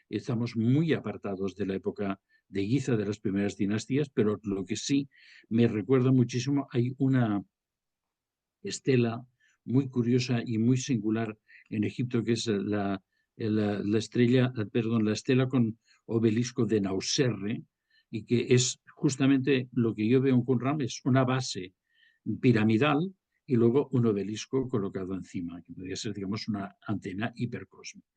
estamos muy apartados de la época de Giza, de las primeras dinastías, pero lo que sí me recuerda muchísimo, hay una estela muy curiosa y muy singular en Egipto, que es la estrella, perdón, la estela con obelisco de Nauserre, y que es justamente lo que yo veo en Qumran, es una base piramidal y luego un obelisco colocado encima, que podría ser, digamos, una antena hipercósmica.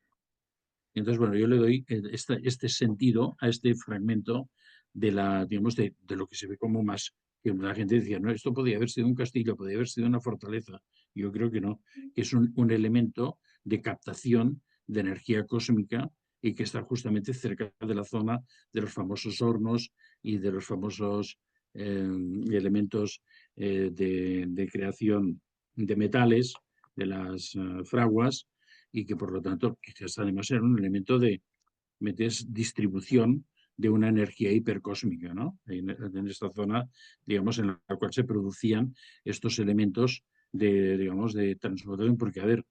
Entonces, bueno, yo le doy este sentido a este fragmento digamos, de lo que se ve como más que la gente decía, no, esto podía haber sido un castillo, podía haber sido una fortaleza. Yo creo que no, que es un elemento de captación de energía cósmica y que está justamente cerca de la zona de los famosos hornos y de los famosos elementos de creación de metales, de las fraguas, y que por lo tanto quizás además era un elemento de distribución de una energía hipercósmica, ¿no? En esta zona, digamos, en la cual se producían estos elementos digamos, de transmutación, porque, a ver,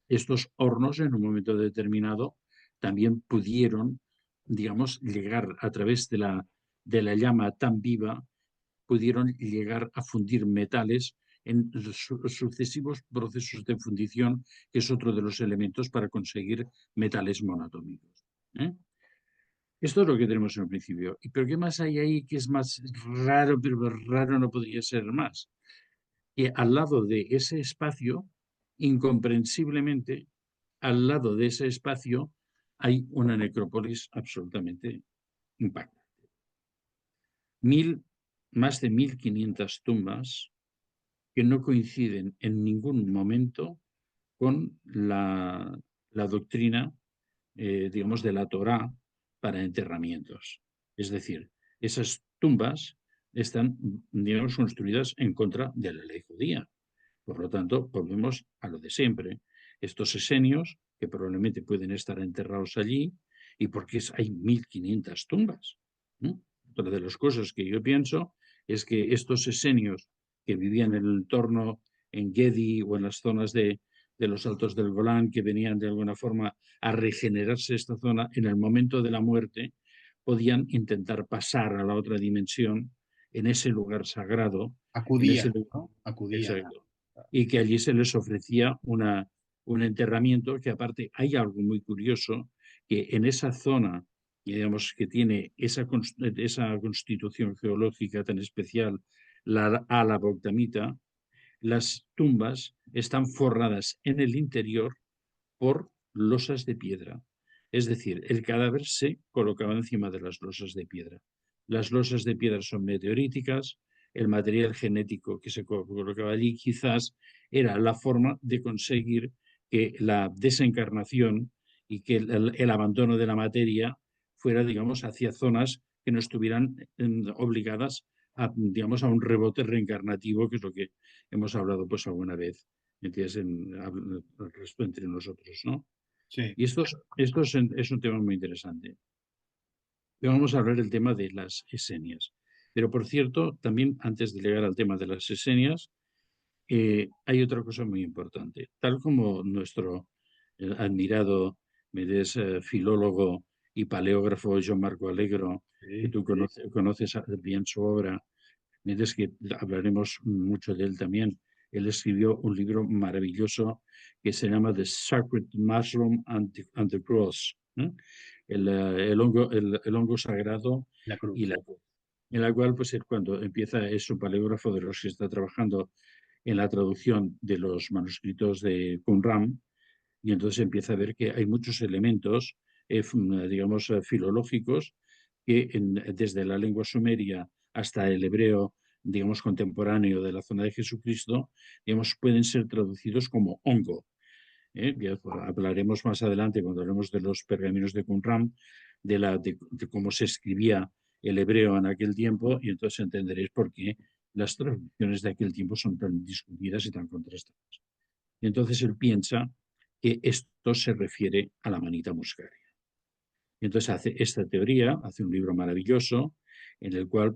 estos hornos en un momento determinado también pudieron, digamos, llegar a través de la llama tan viva, pudieron llegar a fundir metales en sucesivos procesos de fundición, que es otro de los elementos para conseguir metales monoatómicos. ¿Eh? Esto es lo que tenemos en el principio. ¿Pero qué más hay ahí que es más raro, pero raro no podría ser más? Que al lado de ese espacio, incomprensiblemente, al lado de ese espacio, hay una necrópolis absolutamente impactante. Más de 1500 tumbas que no coinciden en ningún momento con la doctrina, digamos, de la Torá para enterramientos. Es decir, esas tumbas están, digamos, construidas en contra de la ley judía. Por lo tanto, volvemos a lo de siempre. Estos esenios, que probablemente pueden estar enterrados allí, y porque hay 1500 tumbas. ¿No? Otra de las cosas que yo pienso es que estos esenios que vivían en el entorno en Gedi o en las zonas de los altos del Golán, que venían de alguna forma a regenerarse esta zona, en el momento de la muerte, podían intentar pasar a la otra dimensión en ese lugar sagrado, en ese Acudían, lugar. ¿no? Acudían. Exacto. Y que allí se les ofrecía un enterramiento, que aparte hay algo muy curioso, que en esa zona, digamos, que tiene esa constitución geológica tan especial, la ala bogdamita, las tumbas están forradas en el interior por losas de piedra. Es decir, el cadáver se colocaba encima de las losas de piedra. Las losas de piedra son meteoríticas, el material genético que se colocaba allí quizás era la forma de conseguir que la desencarnación y que el abandono de la materia fuera, digamos, hacia zonas que no estuvieran obligadas a, digamos, a un rebote reencarnativo, que es lo que hemos hablado pues alguna vez, ¿entiendes? Entre nosotros, ¿no? Sí. Y esto es un tema muy interesante. Y vamos a hablar del tema de las esenias. Pero, por cierto, también antes de llegar al tema de las esenias, hay otra cosa muy importante. Tal como nuestro admirado filólogo y paleógrafo Joan Marco Alegro, que Sí. tú conoces bien su obra, Mientras que hablaremos mucho de él también. Él escribió un libro maravilloso que se llama The Sacred Mushroom and the Cross, ¿no? El hongo sagrado La y cruz. la cruz. En la cual, pues, él cuando empieza, es un paleógrafo de los que está trabajando en la traducción de los manuscritos de Qumran, y entonces empieza a ver que hay muchos elementos, digamos, filológicos, que desde la lengua sumeria hasta el hebreo, digamos, contemporáneo de la zona de Jesucristo, digamos, pueden ser traducidos como hongo. Ya hablaremos más adelante, cuando hablemos de los pergaminos de Qumran, de cómo se escribía el hebreo en aquel tiempo, y entonces entenderéis por qué las traducciones de aquel tiempo son tan discutidas y tan contrastadas. Y entonces él piensa que esto se refiere a la manita muscaria. Y entonces hace esta teoría, hace un libro maravilloso en el cual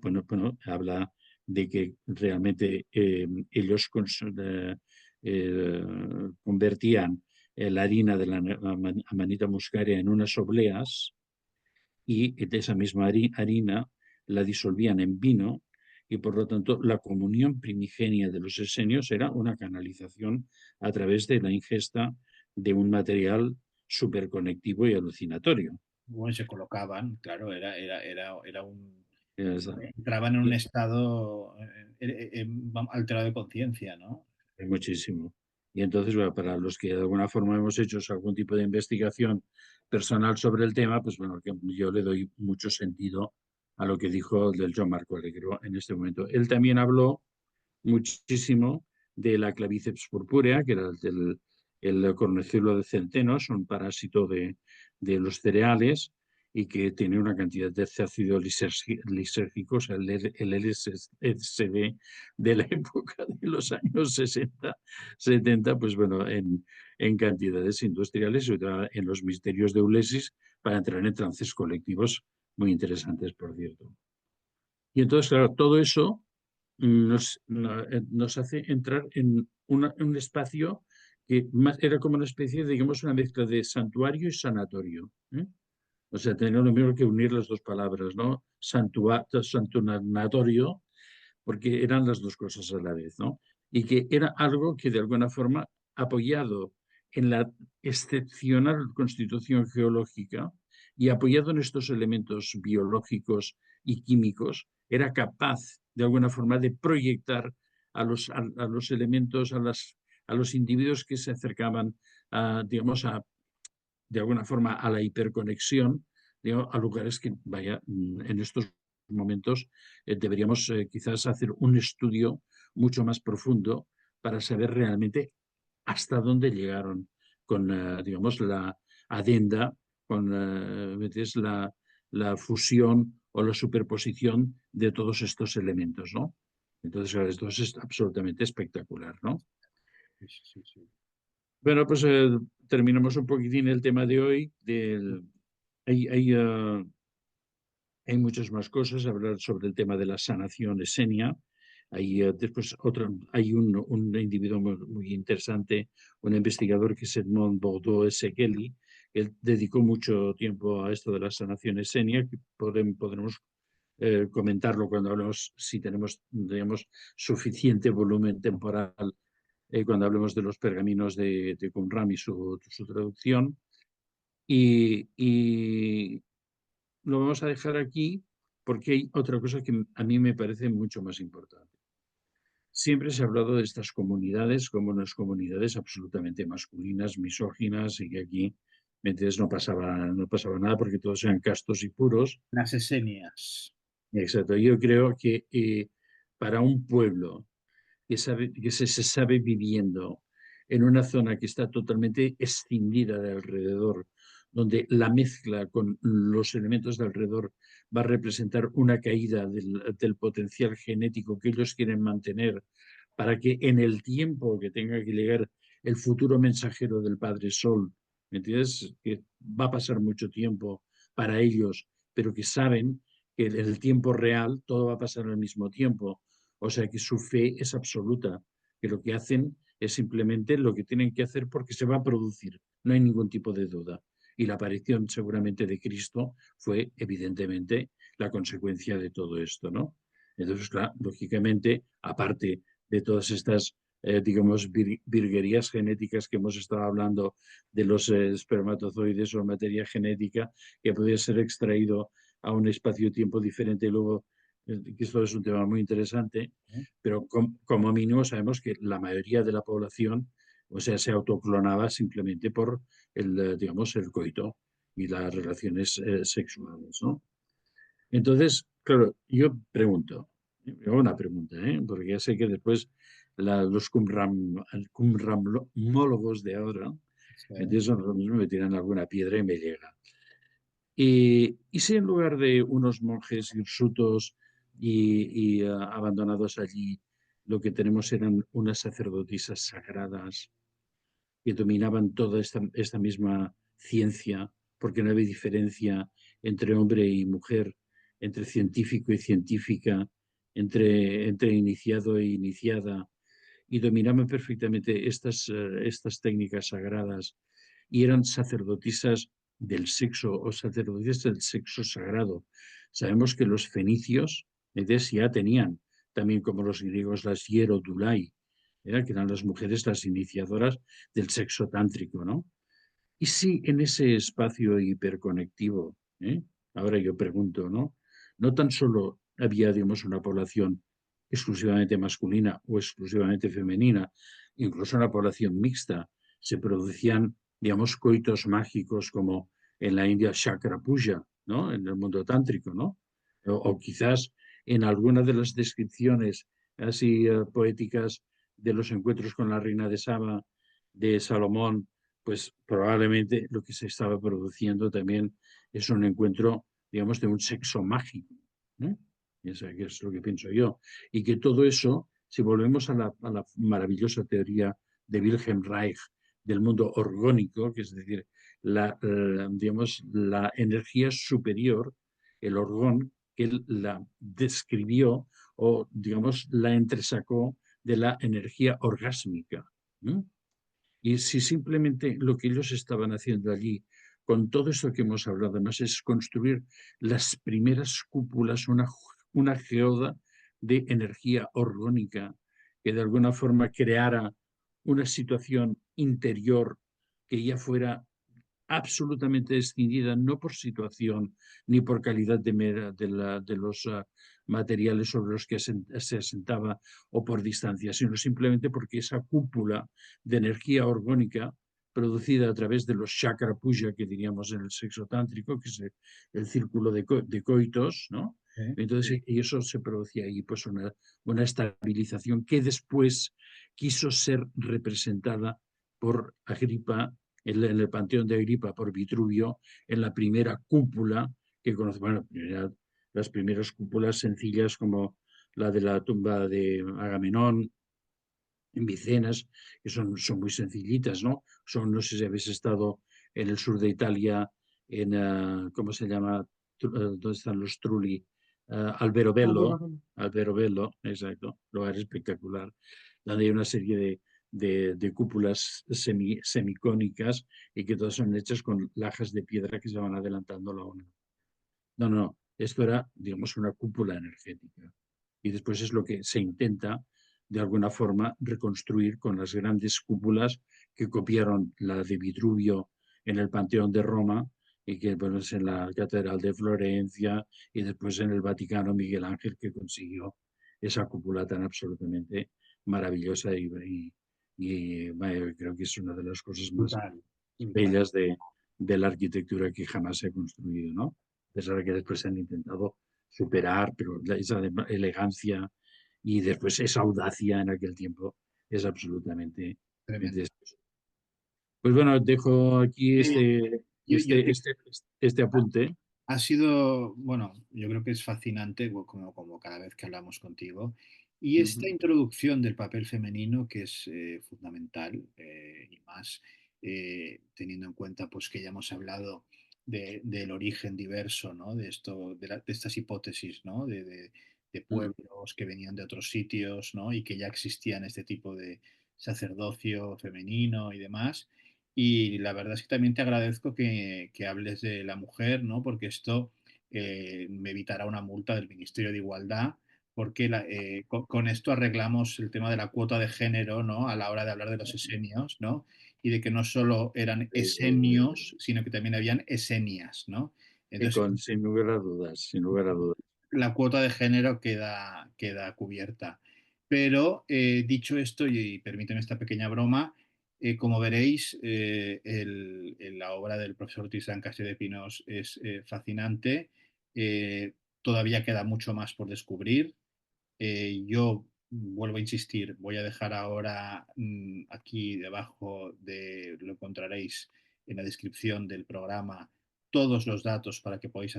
habla de que realmente ellos convertían la harina de la manita muscaria en unas obleas, y de esa misma harina la disolvían en vino, y por lo tanto la comunión primigenia de los esenios era una canalización a través de la ingesta de un material superconectivo y alucinatorio. Bueno, se colocaban, claro, era un. Es- Entraban en un estado alterado de conciencia, ¿no? Hay muchísimo. Y entonces, bueno, para los que de alguna forma hemos hecho algún tipo de investigación personal sobre el tema, pues bueno, que yo le doy mucho sentido a lo que dijo del John Marco Allegro en este momento. Él también habló muchísimo de la clavíceps purpúrea, que era el cornezuelo de centenos, un parásito de los cereales y que tiene una cantidad de ácido lisérgico, o sea, el LSD de la época de los años 60, 70, pues bueno, en cantidades industriales y otra en los misterios de Ulesis para entrar en trances colectivos muy interesantes, por cierto. Y entonces, claro, todo eso nos hace entrar en un espacio que más era como una especie, digamos, una mezcla de santuario y sanatorio. ¿Eh? O sea, tenía lo mismo que unir las dos palabras, ¿no? Santuatorio, porque eran las dos cosas a la vez, ¿no? Y que era algo que de alguna forma, apoyado en la excepcional constitución geológica y apoyado en estos elementos biológicos y químicos, era capaz de alguna forma de proyectar a los elementos, a los individuos que se acercaban, digamos, de alguna forma a la hiperconexión, digo, a lugares que, vaya, en estos momentos deberíamos quizás hacer un estudio mucho más profundo para saber realmente hasta dónde llegaron con, digamos, la adenda, con la fusión o la superposición de todos estos elementos, ¿no? Entonces, claro, esto es absolutamente espectacular, ¿no? Sí, sí, sí. Bueno, pues terminamos un poquitín el tema de hoy. Hay, hay, eh, hay muchas más cosas, hablar sobre el tema de la sanación esenia. Después hay un individuo muy interesante, un investigador que es Edmond Bordeaux-Sekeli. Él dedicó mucho tiempo a esto de la sanación esenia, que podremos comentarlo cuando hablemos, si tenemos, digamos, suficiente volumen temporal, cuando hablemos de los pergaminos de Qumran y su traducción. Y lo vamos a dejar aquí porque hay otra cosa que a mí me parece mucho más importante. Siempre se ha hablado de estas comunidades como unas comunidades absolutamente masculinas, misóginas, y que aquí entonces no pasaba nada porque todos eran castos y puros. Las esenias. Exacto. Yo creo que para un pueblo que se sabe viviendo en una zona que está totalmente escindida de alrededor, donde la mezcla con los elementos de alrededor va a representar una caída del potencial genético que ellos quieren mantener para que en el tiempo que tenga que llegar el futuro mensajero del Padre Sol, ¿me entiendes? Que va a pasar mucho tiempo para ellos, pero que saben que en el tiempo real todo va a pasar al mismo tiempo. O sea que su fe es absoluta, que lo que hacen es simplemente lo que tienen que hacer porque se va a producir, no hay ningún tipo de duda. Y la aparición seguramente de Cristo fue evidentemente la consecuencia de todo esto, ¿no? Entonces, claro, lógicamente, aparte de todas estas, digamos, virguerías genéticas que hemos estado hablando de los espermatozoides o materia genética que podría ser extraído a un espacio-tiempo diferente y luego que esto es un tema muy interesante, ¿Eh? pero como mínimo sabemos que la mayoría de la población, o sea, se autoclonaba simplemente por digamos, el coito y las relaciones sexuales, ¿no? Entonces, claro, yo pregunto, yo hago una pregunta, ¿eh? Porque ya sé que después los cumramólogos de ahora, Sí. ¿me entiendes? Son los mismos, me tiran alguna piedra y me llega. Y si en lugar de unos monjes hirsutos abandonados allí, lo que tenemos eran unas sacerdotisas sagradas que dominaban toda esta misma ciencia, porque no había diferencia entre hombre y mujer, entre científico y científica, entre iniciado e iniciada, y dominaban perfectamente estas técnicas sagradas y eran sacerdotisas del sexo o sacerdotisas del sexo sagrado. Sabemos que los fenicios ya tenían, también como los griegos, las hierodulai, que eran las mujeres las iniciadoras del sexo tántrico, ¿no? Y si en ese espacio hiperconectivo, ahora yo pregunto, ¿no? No tan solo había, digamos, una población exclusivamente masculina o exclusivamente femenina, incluso una población mixta, se producían, digamos, coitos mágicos como en la India Shakra Puja, ¿no? En el mundo tántrico, ¿no? o quizás en alguna de las descripciones así poéticas de los encuentros con la reina de Saba, de Salomón, pues probablemente lo que se estaba produciendo también es un encuentro, digamos, de un sexo mágico, ¿no? Eso que es lo que pienso yo. Y que todo eso, si volvemos a la maravillosa teoría de Wilhelm Reich del mundo orgónico, que es decir, digamos, la energía superior, el orgón, que él la describió o, digamos, la entresacó de la energía orgásmica, ¿no? Y si simplemente lo que ellos estaban haciendo allí, con todo esto que hemos hablado, además, es construir las primeras cúpulas, una geoda de energía orgónica que de alguna forma creara una situación interior que ya fuera absolutamente distinguida, no por situación ni por calidad de los materiales sobre los que se asentaba o por distancia, sino simplemente porque esa cúpula de energía orgónica producida a través de los chakra puja que diríamos en el sexo tántrico, que es el círculo de coitos, ¿no? ¿Eh? Entonces, y eso se producía ahí, pues una estabilización que después quiso ser representada por Agripa en el Panteón de Agripa por Vitruvio, en la primera cúpula que conocemos, bueno, las primeras cúpulas sencillas como la de la tumba de Agamenón en Micenas, que son muy sencillitas, ¿no? No sé si habéis estado en el sur de Italia, ¿cómo se llama? ¿Dónde están los Trulli? Alberobello, Alberobello, exacto, lugar espectacular, donde hay una serie de cúpulas semicónicas y que todas son hechas con lajas de piedra que se van adelantando la una. No, no, esto era, digamos, una cúpula energética. Y después es lo que se intenta, de alguna forma, reconstruir con las grandes cúpulas que copiaron la de Vitruvio en el Panteón de Roma y que, bueno, es en la Catedral de Florencia y después en el Vaticano Miguel Ángel que consiguió esa cúpula tan absolutamente maravillosa creo que es una de las cosas más Brutal, brutal. bellas de la arquitectura que jamás se ha construido, ¿no? A pesar de que después se han intentado superar, pero esa elegancia y después esa audacia en aquel tiempo es absolutamente... Tremendo. Pues bueno, dejo aquí Sí, este apunte. ha sido, bueno, yo creo que es fascinante como cada vez que hablamos contigo. Y esta Ujú. introducción del papel femenino que es fundamental y más teniendo en cuenta pues que ya hemos hablado del origen diverso, ¿no? De esto, de estas hipótesis, ¿no? De pueblos que venían de otros sitios, ¿no? Y que ya existían este tipo de sacerdocio femenino y demás. Y la verdad es que también te agradezco que hables de la mujer, ¿no? Porque esto me evitará una multa del Ministerio de Igualdad, porque con esto arreglamos el tema de la cuota de género, ¿no? A la hora de hablar de los esenios, ¿no? Y de que no solo eran esenios, sino que también habían esenias, ¿no? Entonces, Sin lugar a dudas, sin lugar a dudas. la cuota de género queda cubierta. Pero dicho esto, y permíteme esta pequeña broma, como veréis, la obra del profesor Tristán Castell de Pinos es fascinante. Todavía queda mucho más por descubrir. Yo vuelvo a insistir, voy a dejar ahora aquí debajo lo encontraréis en la descripción del programa todos los datos para que podáis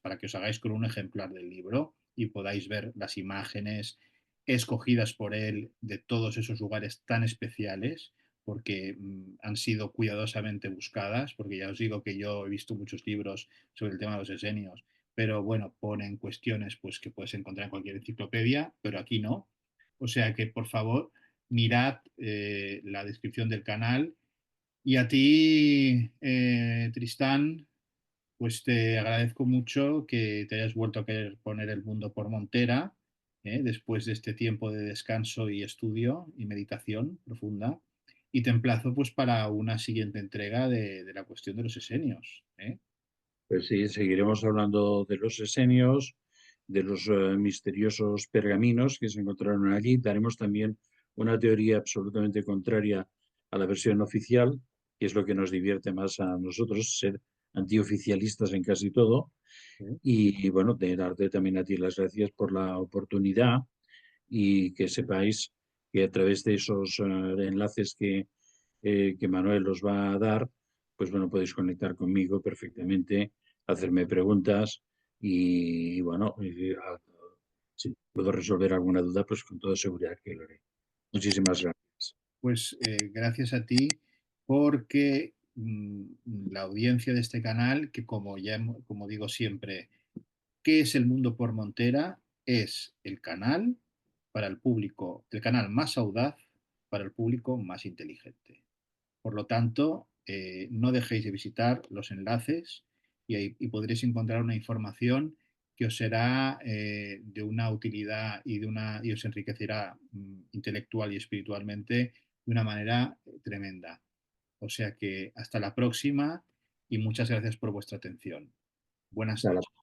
para que os hagáis con un ejemplar del libro y podáis ver las imágenes escogidas por él de todos esos lugares tan especiales porque han sido cuidadosamente buscadas, porque ya os digo que yo he visto muchos libros sobre el tema de los esenios, pero bueno, ponen cuestiones pues que puedes encontrar en cualquier enciclopedia, pero aquí no. O sea que por favor mirad la descripción del canal y a ti, Tristán, pues te agradezco mucho que te hayas vuelto a querer poner el mundo por montera después de este tiempo de descanso y estudio y meditación profunda. Y te emplazo pues para una siguiente entrega de la cuestión de los esenios. Pues sí, seguiremos hablando de los esenios, de los misteriosos pergaminos que se encontraron allí. Daremos también una teoría absolutamente contraria a la versión oficial, que es lo que nos divierte más a nosotros, ser antioficialistas en casi todo. Sí. Y bueno, de darte también a ti las gracias por la oportunidad y que sepáis que a través de esos enlaces que Manuel os va a dar, pues bueno, podéis conectar conmigo perfectamente, hacerme preguntas y bueno, si puedo resolver alguna duda, pues con toda seguridad que lo haré. Muchísimas gracias. Pues gracias a ti porque la audiencia de este canal, que como digo siempre, ¿qué es el mundo por Montera? Es el canal para el público, el canal más audaz para el público más inteligente. Por lo tanto, no dejéis de visitar los enlaces y podréis encontrar una información que os será de una utilidad y os enriquecerá intelectual y espiritualmente de una manera tremenda. O sea que hasta la próxima y muchas gracias por vuestra atención. Buenas Hasta la noches.